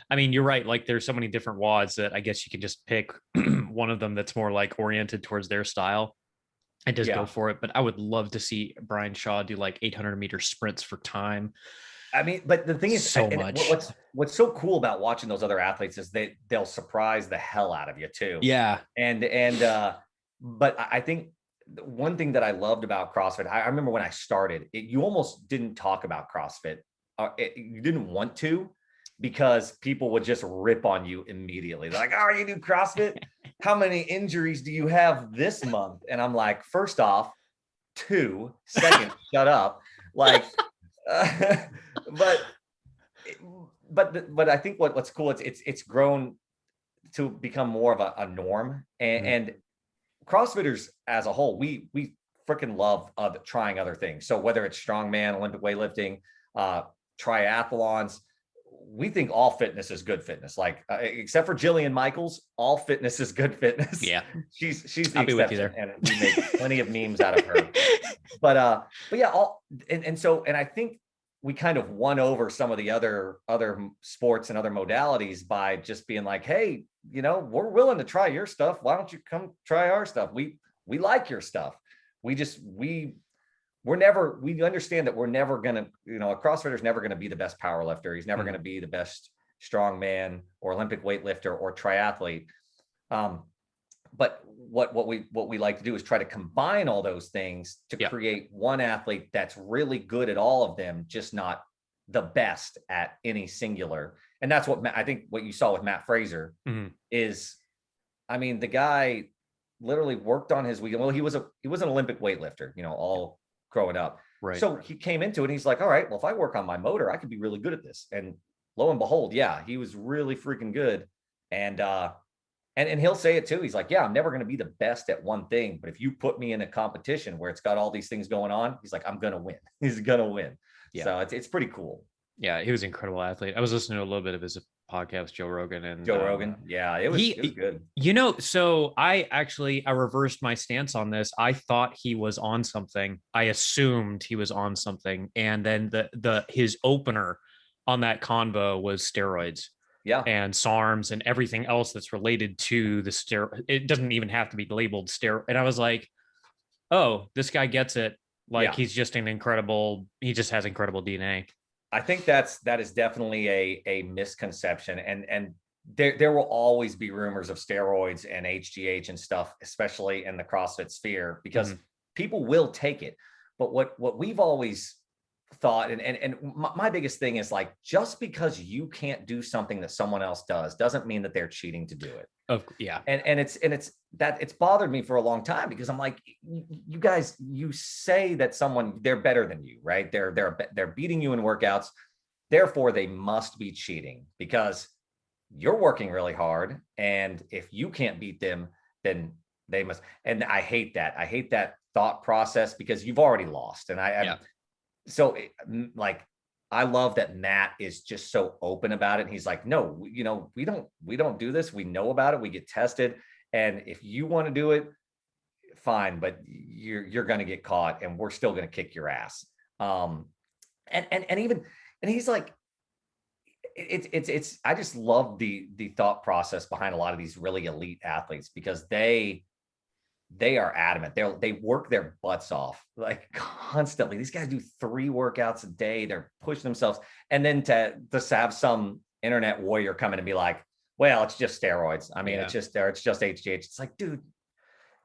I mean, you're right. Like, there's so many different WODs that I guess you can just pick one of them that's more like oriented towards their style and just go for it. But I would love to see Brian Shaw do like 800-meter sprints for time. I mean, but the thing is, so much. What's so cool about watching those other athletes is they'll surprise the hell out of you too. Yeah. But I think one thing that I loved about CrossFit, I remember when I started, you almost didn't talk about CrossFit. You didn't want to, because people would just rip on you immediately. They're like, oh, you do CrossFit? How many injuries do you have this month? And I'm like, first off, 2. Second, shut up. Like, but I think what's cool, it's grown to become more of a norm. And CrossFitters as a whole, we freaking love trying other things. So whether it's strongman, Olympic weightlifting, triathlons, we think all fitness is good fitness. Like, except for Jillian Michaels, all fitness is good fitness. Yeah, she's the exception, and we make plenty of memes out of her. But yeah, and I think we kind of won over some of the other sports and other modalities by just being like, hey, we're willing to try your stuff. Why don't you come try our stuff? We like your stuff. We understand that we're never going to, a CrossFitter is never going to be the best power lifter. He's never going to be the best strongman or Olympic weightlifter or triathlete. But what we like to do is try to combine all those things to create one athlete that's really good at all of them, just not the best at any singular. And that's what I think what you saw with Matt Fraser is, I mean, the guy literally worked on his weekend. Well, he was an Olympic weightlifter, all growing up. Right. So he came into it and he's like, all right, well, if I work on my motor, I could be really good at this. And lo and behold, he was really freaking good. And he'll say it too. He's like, yeah, I'm never going to be the best at one thing, but if you put me in a competition where it's got all these things going on, he's like, I'm going to win. He's going to win. Yeah. So it's pretty cool. Yeah. He was an incredible athlete. I was listening to a little bit of his podcast, Joe Rogan. Yeah, it was good. So I reversed my stance on this. I thought he was on something. I assumed he was on something. And then his opener on that convo was steroids. Yeah. And SARMs and everything else that's related to the steroid. It doesn't even have to be labeled steroid. And I was like, oh, this guy gets it. Like, he's just he just has incredible DNA. I think that is definitely a misconception. And there will always be rumors of steroids and HGH and stuff, especially in the CrossFit sphere, because people will take it. But what we've always thought, and my biggest thing is like, just because you can't do something that someone else does doesn't mean that they're cheating to do it. Yeah. And it's bothered me for a long time, because I'm like, you guys, you say that they're better than you, right? They're beating you in workouts, therefore they must be cheating because you're working really hard, and if you can't beat them, then they must. And I hate that thought process, because you've already lost. And so like, I love that Matt is just so open about it. And he's like, no, we don't do this. We know about it. We get tested. And if you want to do it, fine, but you're going to get caught, and we're still going to kick your ass. And he's like, I just love the thought process behind a lot of these really elite athletes, because they are adamant. They work their butts off, like, constantly. These guys do 3 workouts a day. They're pushing themselves. And then to have some internet warrior come in and be like, well, it's just steroids. I mean, it's just HGH. It's like, dude,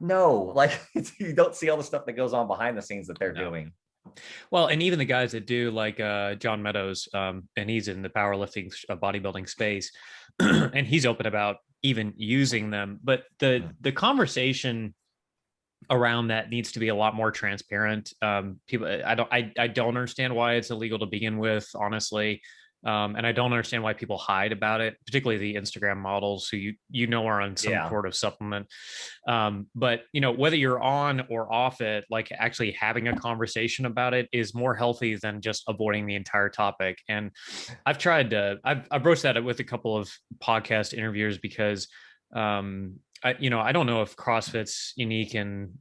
no, like, you don't see all the stuff that goes on behind the scenes that they're doing. Well, and even the guys that do, like John Meadows, and he's in the powerlifting bodybuilding space, and he's open about even using them. But the conversation around that needs to be a lot more transparent. People, I don't understand why it's illegal to begin with, honestly. And I don't understand why people hide about it, particularly the Instagram models who are on some sort of supplement. But whether you're on or off it, like, actually having a conversation about it is more healthy than just avoiding the entire topic. And I've broached that with a couple of podcast interviewers, because I don't know if CrossFit's unique in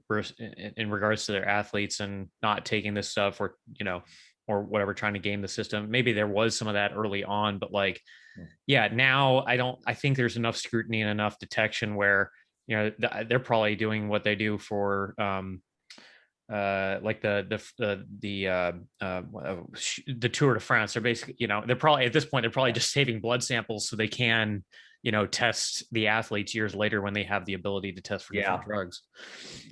regards to their athletes and not taking this stuff, or whatever, trying to game the system. Maybe there was some of that early on, but like, now I think there's enough scrutiny and enough detection where, they're probably doing what they do for, like the Tour de France. They're basically, they're probably at this point, they're probably just saving blood samples so they can, test the athletes years later when they have the ability to test for different drugs.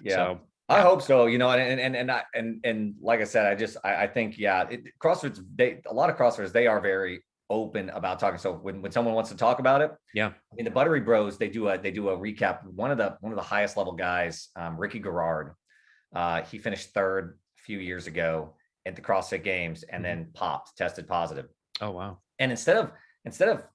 So I hope so, and like I said, I think, CrossFit's, a lot of CrossFitters, they are very open about talking. So when someone wants to talk about it, I mean, the Buttery Bros, they do a recap. One of the highest level guys, Ricky Garrard, he finished 3rd a few years ago at the CrossFit Games, and then tested positive. Oh, wow. And instead of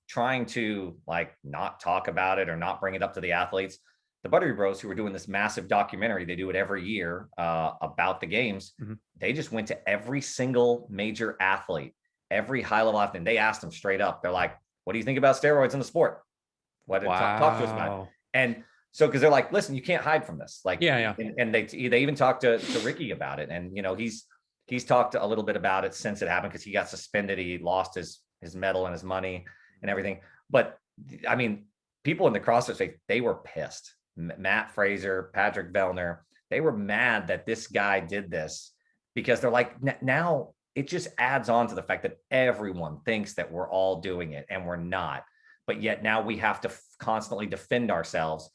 trying to, like, not talk about it or not bring it up to the athletes, the Buttery Bros, who were doing this massive documentary, they do it every year, about the games. They just went to every single major athlete, every high level athlete, and they asked them straight up. They're like, what do you think about steroids in the sport? Talk to us about it. And so, because they're like, listen, you can't hide from this. Like, And they even talked to Ricky about it. And, he's talked a little bit about it since it happened, because he got suspended. He lost his medal and his money and everything. But I mean, people in the CrossFit space, they were pissed. Matt Fraser, Patrick Vellner, they were mad that this guy did this, because they're like, now it just adds on to the fact that everyone thinks that we're all doing it, and we're not. But yet now we have to constantly defend ourselves.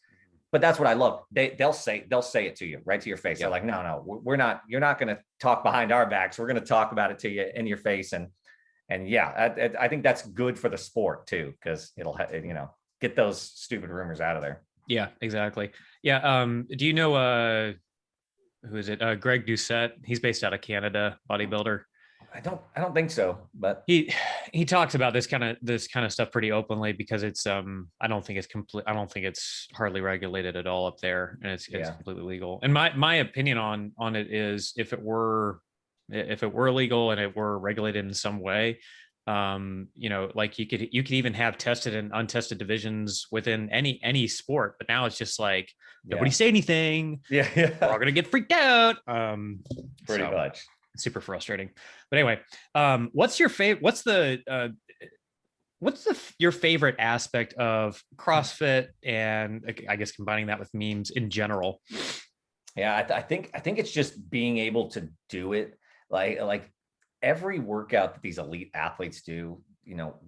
But that's what I love. They'll say it to you right to your face. They're like, no, we're not. You're not going to talk behind our backs. We're going to talk about it to you in your face. And I think that's good for the sport too, because it'll get those stupid rumors out of there. Yeah, exactly. Yeah. Do you know who is it? Greg Doucette. He's based out of Canada, bodybuilder. I don't think so, but he talks about this kind of stuff pretty openly, because it's I don't think it's hardly regulated at all up there, and it's completely legal. And my opinion on it is, if it were legal and it were regulated in some way, like, you could even have tested and untested divisions within any sport. But now it's just like, nobody say anything. We're all gonna get freaked out. Pretty much. Super frustrating. But anyway, what's your favorite aspect of CrossFit, and I guess combining that with memes in general? Yeah, I think it's just being able to do it. Like every workout that these elite athletes do,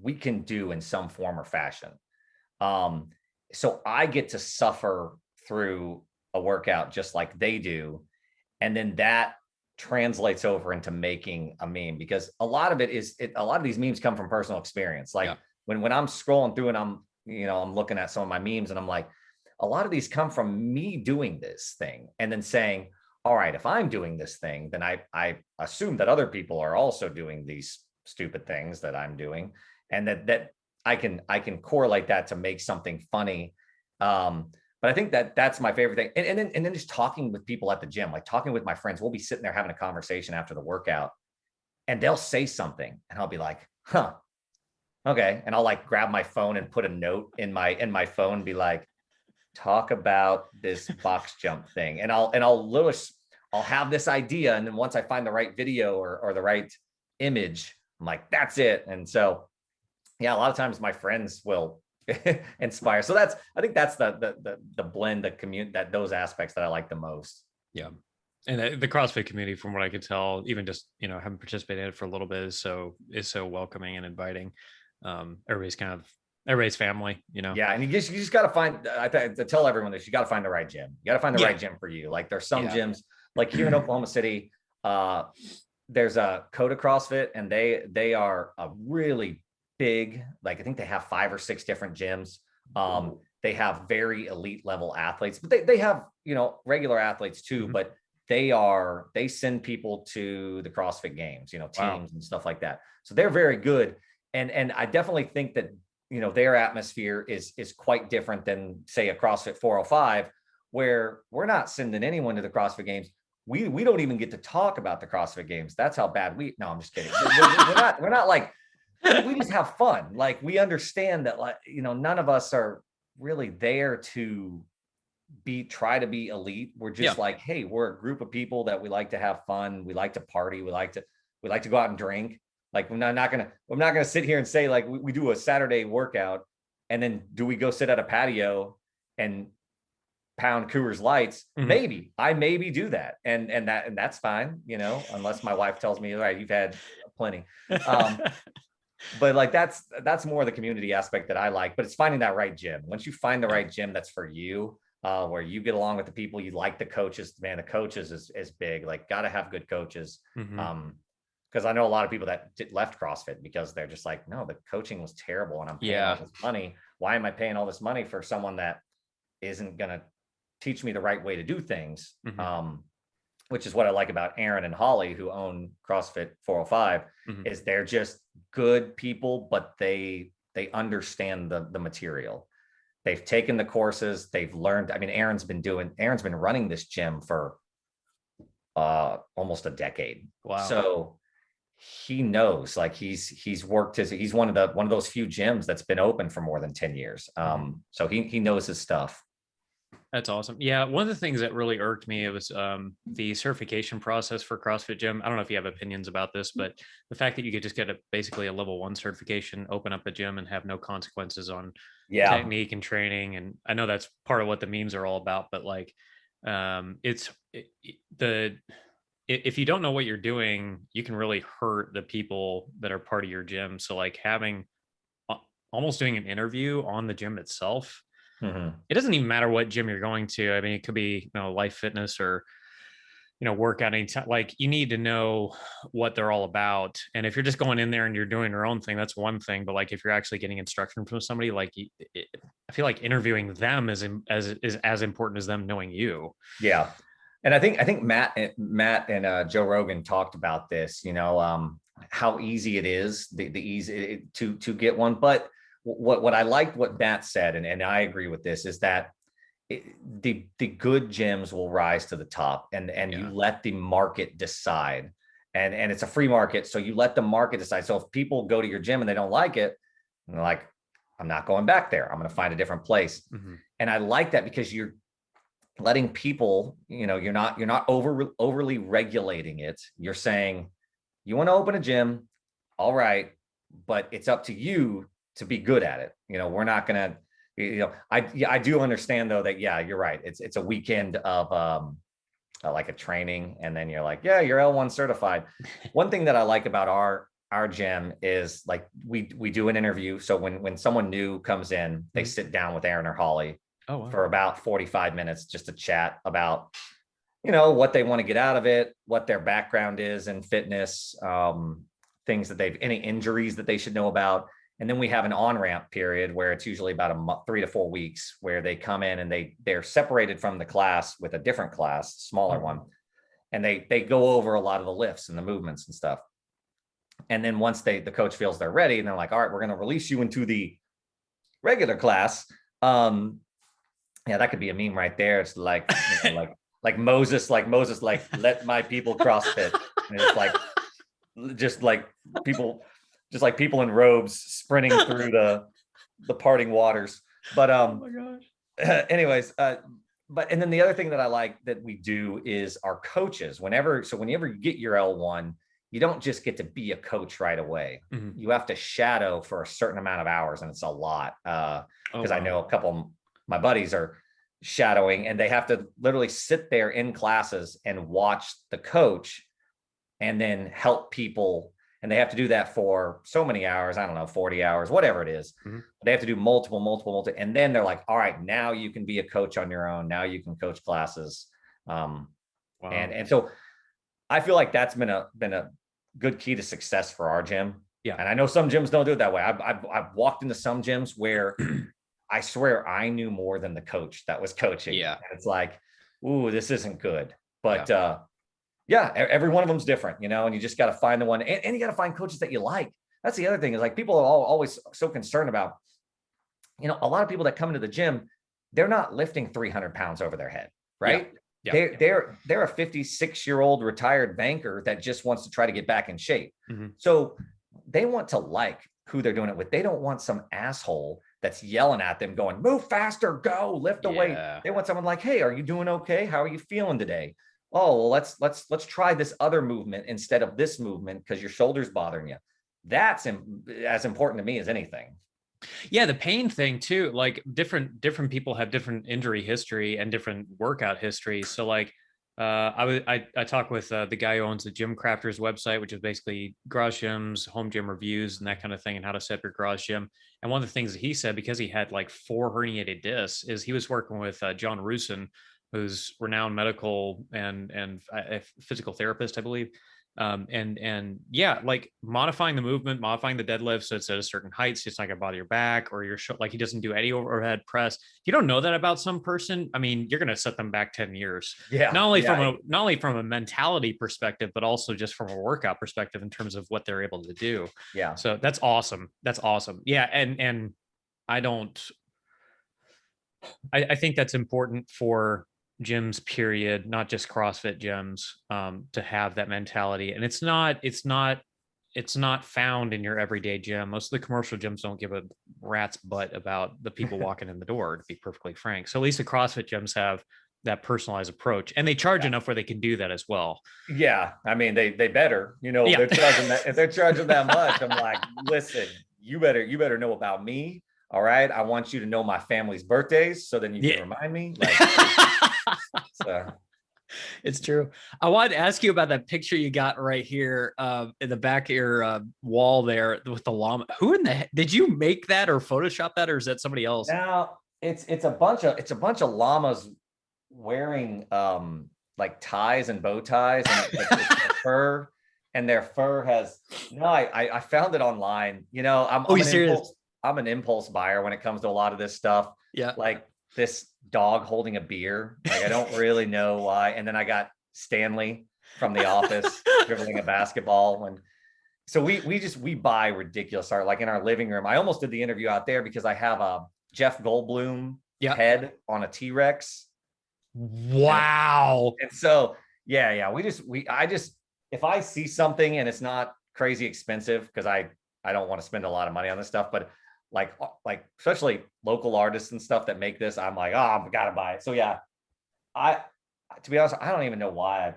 we can do in some form or fashion. So I get to suffer through a workout just like they do. And then that translates over into making a meme, because a lot of a lot of these memes come from personal experience. Like when I'm scrolling through and I'm looking at some of my memes and I'm like, a lot of these come from me doing this thing and then saying, all right, if I'm doing this thing, then I assume that other people are also doing these stupid things that I'm doing, and that I can correlate that to make something funny. But I think that's my favorite thing. And then just talking with people at the gym, like talking with my friends, we'll be sitting there having a conversation after the workout, and they'll say something and I'll be like, huh, okay. And I'll like grab my phone and put a note in my phone and be like, talk about this box jump thing. And I'll have this idea. And then once I find the right video or the right image, I'm like, that's it. And so, yeah, a lot of times my friends will inspire. So I think that's the blend, the community, that those aspects that I like the most. Yeah. And the CrossFit community, from what I could tell, even just, having participated in it for a little bit, is so welcoming and inviting. Everybody's family, Yeah. And you just got to find, I tell everyone this, you got to find the right gym. You got to find the right gym for you. Like there's some gyms, like here in Oklahoma City, there's a Coda CrossFit, and they are a really big, like I think they have 5 or 6 different gyms. They have very elite level athletes, but they have, regular athletes too, but they send people to the CrossFit games, teams and stuff like that. So they're very good. And I definitely think that, their atmosphere is quite different than, say, a CrossFit 405, where we're not sending anyone to the CrossFit games. We don't even get to talk about the CrossFit games. That's how bad no, I'm just kidding. We're not like, we just have fun. Like we understand that, like, none of us are really there to try to be elite. We're just like, hey, we're a group of people that we like to have fun. We like to party. We like to go out and drink. Like I'm not gonna sit here and say like we do a Saturday workout and then do we go sit at a patio and pound Coors Lights? Maybe I do that, and that's fine, unless my wife tells me, all right, you've had plenty. But like that's more the community aspect that I like. But it's finding that right gym. Once you find the right gym that's for you, where you get along with the people, you like the coaches, man, the coaches is big. Like got to have good coaches. Because I know a lot of people that left CrossFit because they're just like, no, the coaching was terrible and I'm paying all this money. Why am I paying all this money for someone that isn't going to teach me the right way to do things? Which is what I like about Aaron and Holly, who own CrossFit 405, is they're just good people, but they understand the material. They've taken the courses, they've learned. I mean, Aaron's been running this gym for almost a decade. Wow. So he knows, like he's worked he's one of those few gyms that's been open for more than 10 years. So he knows his stuff. That's awesome. Yeah, one of the things that really irked me, it was the certification process for CrossFit Gym. I don't know if you have opinions about this, but the fact that you could just get basically a level 1 certification, open up a gym, and have no consequences on technique and training. And I know that's part of what the memes are all about, but like, if you don't know what you're doing, you can really hurt the people that are part of your gym. So like having almost doing an interview on the gym itself. It doesn't even matter what gym you're going to. I mean, it could be, Life Fitness or, workout anytime. Like you need to know what they're all about. And if you're just going in there and you're doing your own thing, that's one thing. But like if you're actually getting instruction from somebody, like I feel like interviewing them is as important as them knowing you. Yeah. And I think Matt and Joe Rogan talked about this, how easy it is, the easy to get one. But what I liked what Matt said, and I agree with this, is that the good gyms will rise to the top, and you let the market decide, and it's a free market, so you let the market decide. So if people go to your gym and they don't like it, and they're like, I'm not going back there, I'm going to find a different place. And I like that because you're letting people, you're not overly regulating it. You're saying you want to open a gym, all right, but it's up to you to be good at it. We're not gonna, I do understand though that, you're right. It's a weekend of like a training, and then you're like, you're L1 certified. One thing that I like about our gym is like we do an interview. So when someone new comes in, they sit down with Aaron or Holly for about 45 minutes just to chat about what they want to get out of it, what their background is in fitness, things that any injuries that they should know about. And then we have an on-ramp period where it's usually about a month, 3 to 4 weeks, where they come in and they're separated from the class with a different class, smaller one. And they go over a lot of the lifts and the movements and stuff. And then once the coach feels they're ready, and they're like, all right, we're going to release you into the regular class. Yeah, that could be a meme right there. It's like, like Moses, let my people CrossFit. And it's just like people in robes sprinting through the parting waters. But oh my gosh. Anyways, and then the other thing that I like that we do is our coaches. Whenever you get your L1, you don't just get to be a coach right away. You have to shadow for a certain amount of hours, and it's a lot. Because I know a couple of my buddies are shadowing, and they have to literally sit there in classes and watch the coach and then help people. And they have to do that for so many hours. I don't know, 40 hours, whatever it is. They have to do multiple. And then they're like, all right, now you can be a coach on your own. Now you can coach classes. Wow. And so I feel like that's been a good key to success for our gym. Yeah. And I know some gyms don't do it that way. I've walked into some gyms where I swear I knew more than the coach that was coaching. Yeah. And it's like, ooh, this isn't good. But every one of them's different, and you just got to find the one, and you got to find coaches that you like. That's the other thing, is like, people are always so concerned about, a lot of people that come into the gym, they're not lifting 300 pounds over their head, right? Yeah. They're a 56-year-old retired banker that just wants to try to get back in shape. So they want to like who they're doing it with. They don't want some asshole that's yelling at them going, move faster, go lift the weight. They want someone like, hey, are you doing okay? How are you feeling today? Oh, well, let's try this other movement instead of this movement because your shoulder's bothering you. That's as important to me as anything. Yeah, the pain thing too. Like different people have different injury history and different workout history. So like, I talk with the guy who owns the Gym Crafters website, which is basically garage gyms, home gym reviews, and that kind of thing, and how to set up your garage gym. And one of the things that he said, because he had like 4 herniated discs, is he was working with John Rusin, who's renowned medical and a physical therapist, I believe. And yeah, like modifying the movement, modifying the deadlift so it's at a certain height, so it's not gonna bother your back or your like he doesn't do any overhead press. If you don't know that about some person, I mean, you're gonna set them back 10 years. Yeah. Not only from a mentality perspective, but also just from a workout perspective in terms of what they're able to do. Yeah. So that's awesome. Yeah. And I think that's important for gyms, period, not just CrossFit gyms, to have that mentality. And it's not found in your everyday gym. Most of the commercial gyms don't give a rat's butt about the people walking in the door, to be perfectly frank. So at least the CrossFit gyms have that personalized approach, and they charge enough where they can do that as well. Yeah. I mean, they better, they're charging that. If they're charging that much, I'm like, listen, you better know about me. All right. I want you to know my family's birthdays, so then you can remind me. Like, so. It's true. I wanted to ask you about that picture you got right here in the back of your wall there with the llama. Who in the did you make that or Photoshop that, or is that somebody else? Now it's a bunch of llamas wearing like ties and bow ties and like, their fur, and their fur has I found it online. I'm an impulse buyer when it comes to a lot of this stuff. Yeah. Like this dog holding a beer. Like, I don't really know why. And then I got Stanley from The Office dribbling a basketball. And so we buy ridiculous art, like in our living room. I almost did the interview out there because I have a Jeff Goldblum head on a T-Rex. Wow. And so, I just, if I see something and it's not crazy expensive, because I don't want to spend a lot of money on this stuff, but like especially local artists and stuff that make this, I'm like, oh, I've got to buy it. So yeah, to be honest, I don't even know why.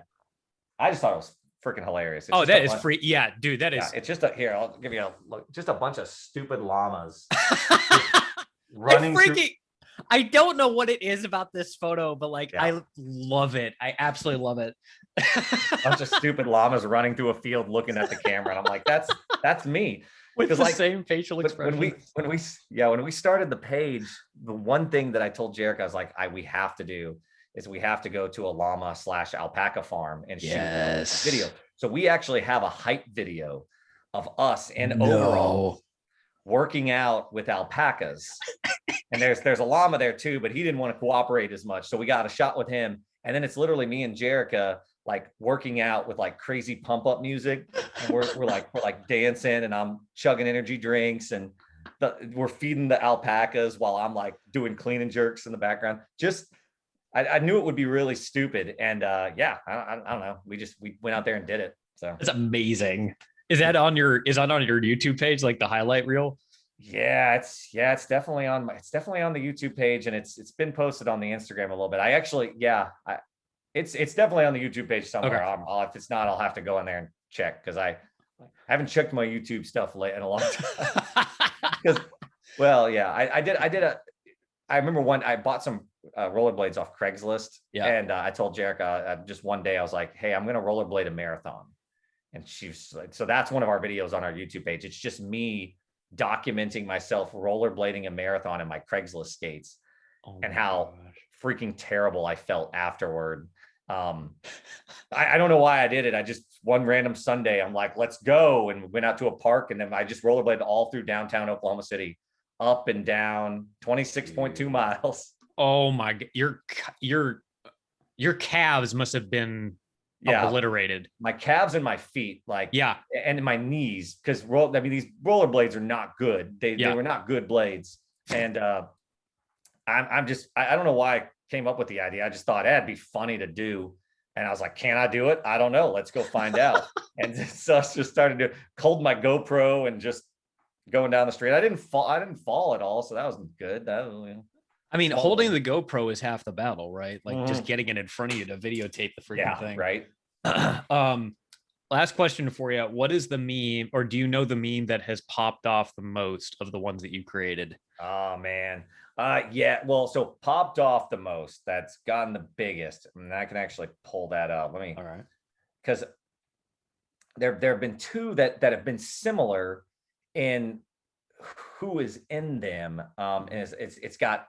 I just thought it was freaking hilarious. It's that is free. Yeah, dude, that is. It's just here. I'll give you a look. Just a bunch of stupid llamas running through. I don't know what it is about this photo, but like, I love it. I absolutely love it. A bunch of stupid llamas running through a field, looking at the camera, and I'm like, that's me. With the same facial expression. When we started the page, the one thing that I told Jericho, I was like, we have to do is we have to go to a llama / alpaca farm and shoot a video. Yes. So we actually have a hype video of us in overalls No. working out with alpacas. And there's a llama there too, but he didn't want to cooperate as much. So we got a shot with him. And then it's literally me and Jerica like working out with like crazy pump up music. And we're like dancing, and I'm chugging energy drinks, and we're feeding the alpacas while I'm like doing clean and jerks in the background. Just I knew it would be really stupid. And yeah, I don't know. We went out there and did it. So it's amazing. Is that on your YouTube page, like the highlight reel? Yeah, it's definitely on the YouTube page, and it's been posted on the Instagram a little bit. I actually, it's definitely on the YouTube page somewhere. Okay. If it's not, I'll have to go in there and check, because I haven't checked my YouTube stuff late in a long time. Because, well, yeah, I remember I bought some rollerblades off Craigslist, and I told Jerica just one day, I was like, hey, I'm gonna rollerblade a marathon, and she's like, so that's one of our videos on our YouTube page. It's just me documenting myself rollerblading a marathon in my Craigslist skates, and how freaking terrible I felt afterward. I don't know why I did it. I just, one random Sunday, I'm like, let's go, and went out to a park, and then I just rollerbladed all through downtown Oklahoma City, up and down 26.2 miles. Oh my God. Your calves must have been obliterated. My calves and my feet, and my knees, because these rollerblades are not good. They were not good blades. And I don't know why I came up with the idea. I just thought it'd be funny to do. And I was like, can I do it? I don't know. Let's go find out. And so I just started to hold my GoPro and just going down the street. I didn't fall at all. So that was good. I mean, holding the GoPro is half the battle, right? Like just getting it in front of you to videotape the freaking thing. Right. Last question for you. What is the meme, or do you know the meme that has popped off the most of the ones that you created? Oh man. Well, so popped off the most, that's gotten the biggest. I mean, I can actually pull that up. All right. Because there have been two that have been similar in who is in them. And it's got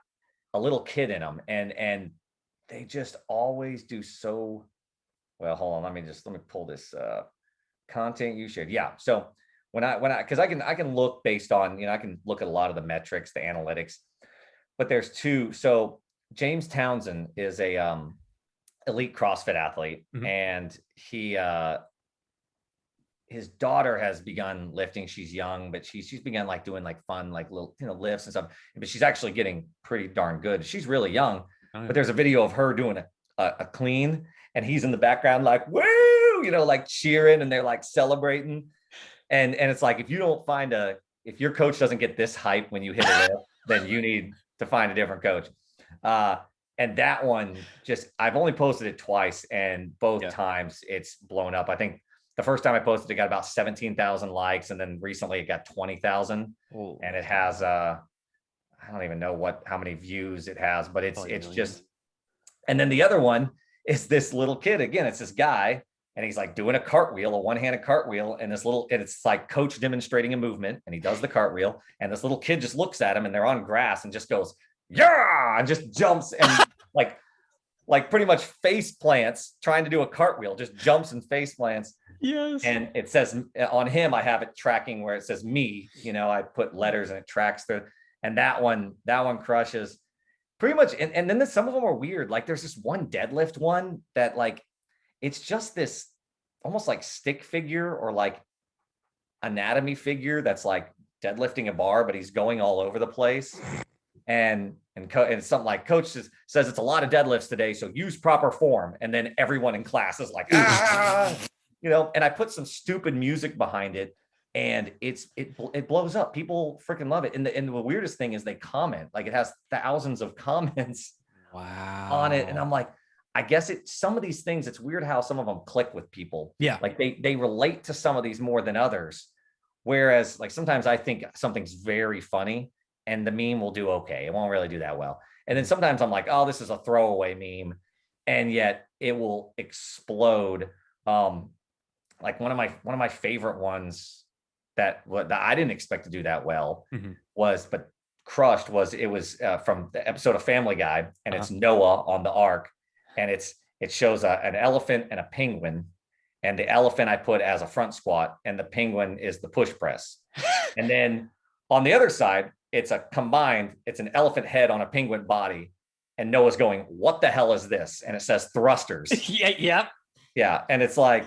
a little kid in them, and they just always do so well. Hold on, let me pull this content you shared. Yeah. So because I can look based on, I can look at a lot of the metrics, the analytics, but there's two. So James Townsend is a elite CrossFit athlete, and his daughter has begun lifting. She's young, but she's begun like doing like fun, like little, lifts and stuff, but she's actually getting pretty darn good. She's really young, but there's a video of her doing a clean, and he's in the background like, woo, like cheering, and they're like celebrating. And it's like, if your coach doesn't get this hype when you hit a lift, then you need to find a different coach. And that one, I've only posted it twice, and both times it's blown up. I think the first time I posted it got about 17,000 likes, and then recently it got 20,000. And it has I don't even know how many views it has, but it's just. And then the other one is this little kid. Again, it's this guy, and he's like doing a cartwheel, a one-handed cartwheel, and it's like coach demonstrating a movement, and he does the cartwheel, and this little kid just looks at him, and they're on grass, and just goes, yeah, and just jumps, and like pretty much face plants trying to do a cartwheel, just jumps and face plants. Yes. And it says on him, I have it tracking where it says me, I put letters and it tracks through. And that one crushes pretty much. And then some of them are weird. Like there's this one deadlift one that like, it's just this almost like stick figure or like anatomy figure that's like deadlifting a bar, but he's going all over the place. And something like coach says it's a lot of deadlifts today, so use proper form. And then everyone in class is like, and I put some stupid music behind it, and it blows up. People freaking love it. And the weirdest thing is they comment, like it has thousands of comments on it. And I'm like, I guess some of these things, it's weird how some of them click with people. Yeah. Like they relate to some of these more than others. Whereas like sometimes I think something's very funny, and the meme will do okay. It won't really do that well. And then sometimes I'm like, oh, this is a throwaway meme, and yet it will explode. Like one of my favorite ones that I didn't expect to do that well crushed was from the episode of Family Guy, and it's Noah on the Ark, and it shows an elephant and a penguin, and the elephant I put as a front squat, and the penguin is the push press. And then on the other side, it's an elephant head on a penguin body, and Noah's going, "What the hell is this?" And it says thrusters. Yeah, and it's like,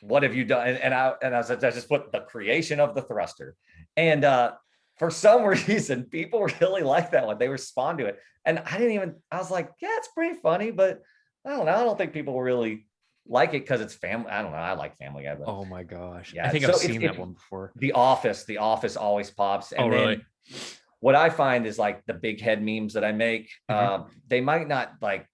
what have you done? And I just put the creation of the thruster, and for some reason, people really like that one. They respond to it, and I was like, yeah, it's pretty funny, but I don't know. I don't think people really like it because it's family. I don't know. I like Family Guy. But Oh my gosh. yeah, I think I've seen that one before. The Office always pops. And really? What I find is like the big head memes that I make, they might not like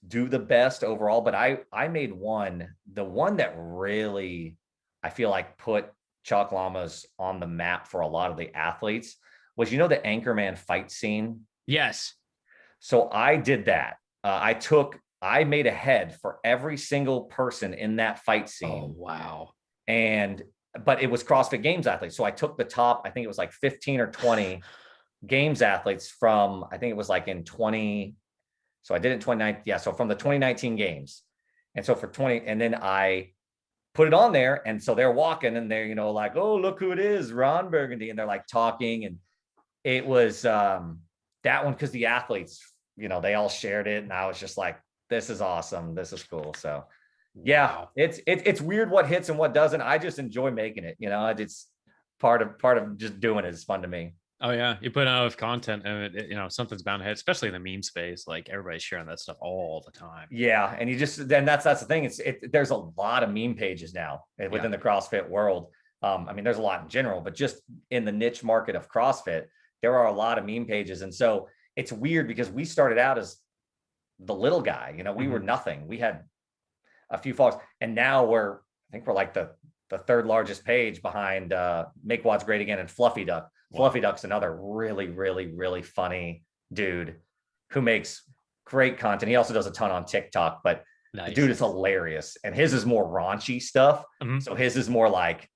do the best overall, but I made the one that really, I feel like put Chalk Llamas on the map for a lot of the athletes was, the Anchorman fight scene. Yes. So I did that. I made a head for every single person in that fight scene. Oh, wow. But it was CrossFit Games athletes. So I took the top, I think it was like 15 or 20 Games athletes from, I think it was like in 20. So I did it in 2019. Yeah. So from the 2019 Games. And so and then I put it on there. And so they're walking and they're, like, oh, look who it is, Ron Burgundy. And they're like talking. And it was that one, because the athletes, they all shared it. And I was just like, this is awesome. This is cool. So yeah, it's weird what hits and what doesn't. I just enjoy making it. It's part of just doing it is fun to me. Oh yeah, you put out content and something's bound to hit, especially in the meme space. Like everybody's sharing that stuff all the time. Yeah, and that's the thing. There's a lot of meme pages now within the CrossFit world. There's a lot in general, but just in the niche market of CrossFit, there are a lot of meme pages, and so it's weird because we started out as the little guy. We were nothing. We had a few followers, and now I think we're like the third largest page behind Make Quads Great Again and Fluffy Duck. Fluffy Duck's another really, really, really funny dude who makes great content. He also does a ton on TikTok, but the dude is hilarious. And his is more raunchy stuff. So his is more like,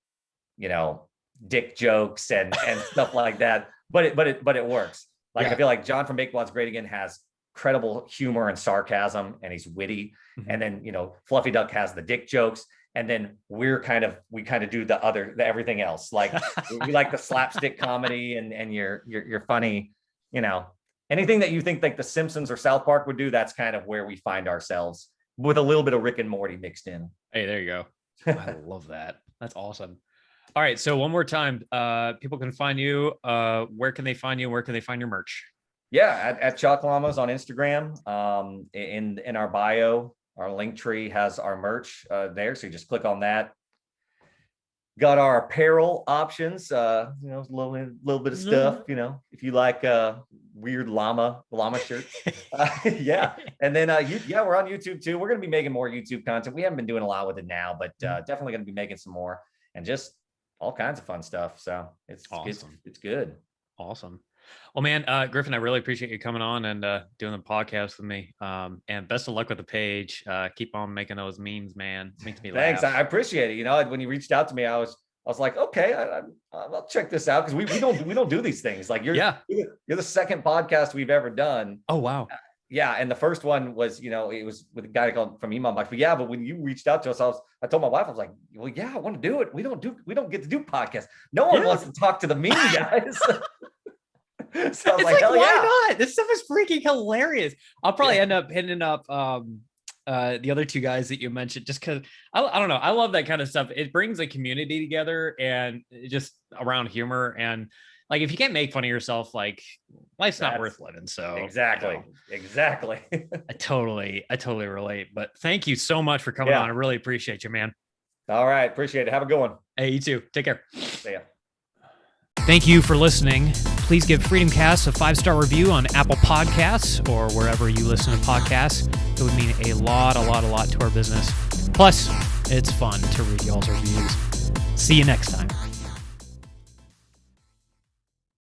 dick jokes and stuff like that. But it works. Like I feel like John from Make Quads Great Again has credible humor and sarcasm, and he's witty. And then Fluffy Duck has the dick jokes. And then we kind of do the everything else. Like we like the slapstick comedy and you're funny, anything that you think like the Simpsons or South Park would do. That's kind of where we find ourselves with a little bit of Rick and Morty mixed in. Hey, there you go. I love that. That's awesome. All right. So one more time, people can find you. Where can they find you? Where can they find your merch? Yeah. At Chalk Llamas on Instagram, in our bio. Our link tree has our merch there. So you just click on that. Got our apparel options, a little bit of stuff, if you like weird llama shirts. Yeah. And then, we're on YouTube too. We're going to be making more YouTube content. We haven't been doing a lot with it now, but definitely going to be making some more and just all kinds of fun stuff. So it's awesome. It's good. Awesome. Well, man, Griffin, I really appreciate you coming on and doing the podcast with me. And best of luck with the page. Keep on making those memes, man. Makes me laugh. Thanks. I appreciate it. When you reached out to me, I was like, okay, I'll check this out because we don't do these things. Like you're the second podcast we've ever done. Oh wow. Yeah, and the first one was, it was with a guy called from Email Box. But when you reached out to us, I told my wife, I was like, well, yeah, I want to do it. We don't get to do podcasts. No one wants to talk to the meme guys. So I was like, hell why not? This stuff is freaking hilarious. I'll probably end up hitting up the other two guys that you mentioned, just because I don't know. I love that kind of stuff. It brings a community together and just around humor. And like, if you can't make fun of yourself, like life's not worth living. So exactly. I totally relate. But thank you so much for coming on. I really appreciate you, man. All right. Appreciate it. Have a good one. Hey, you too. Take care. See ya. Thank you for listening. Please give FreedomCast a 5-star review on Apple Podcasts or wherever you listen to podcasts. It would mean a lot to our business. Plus, it's fun to read y'all's reviews. See you next time.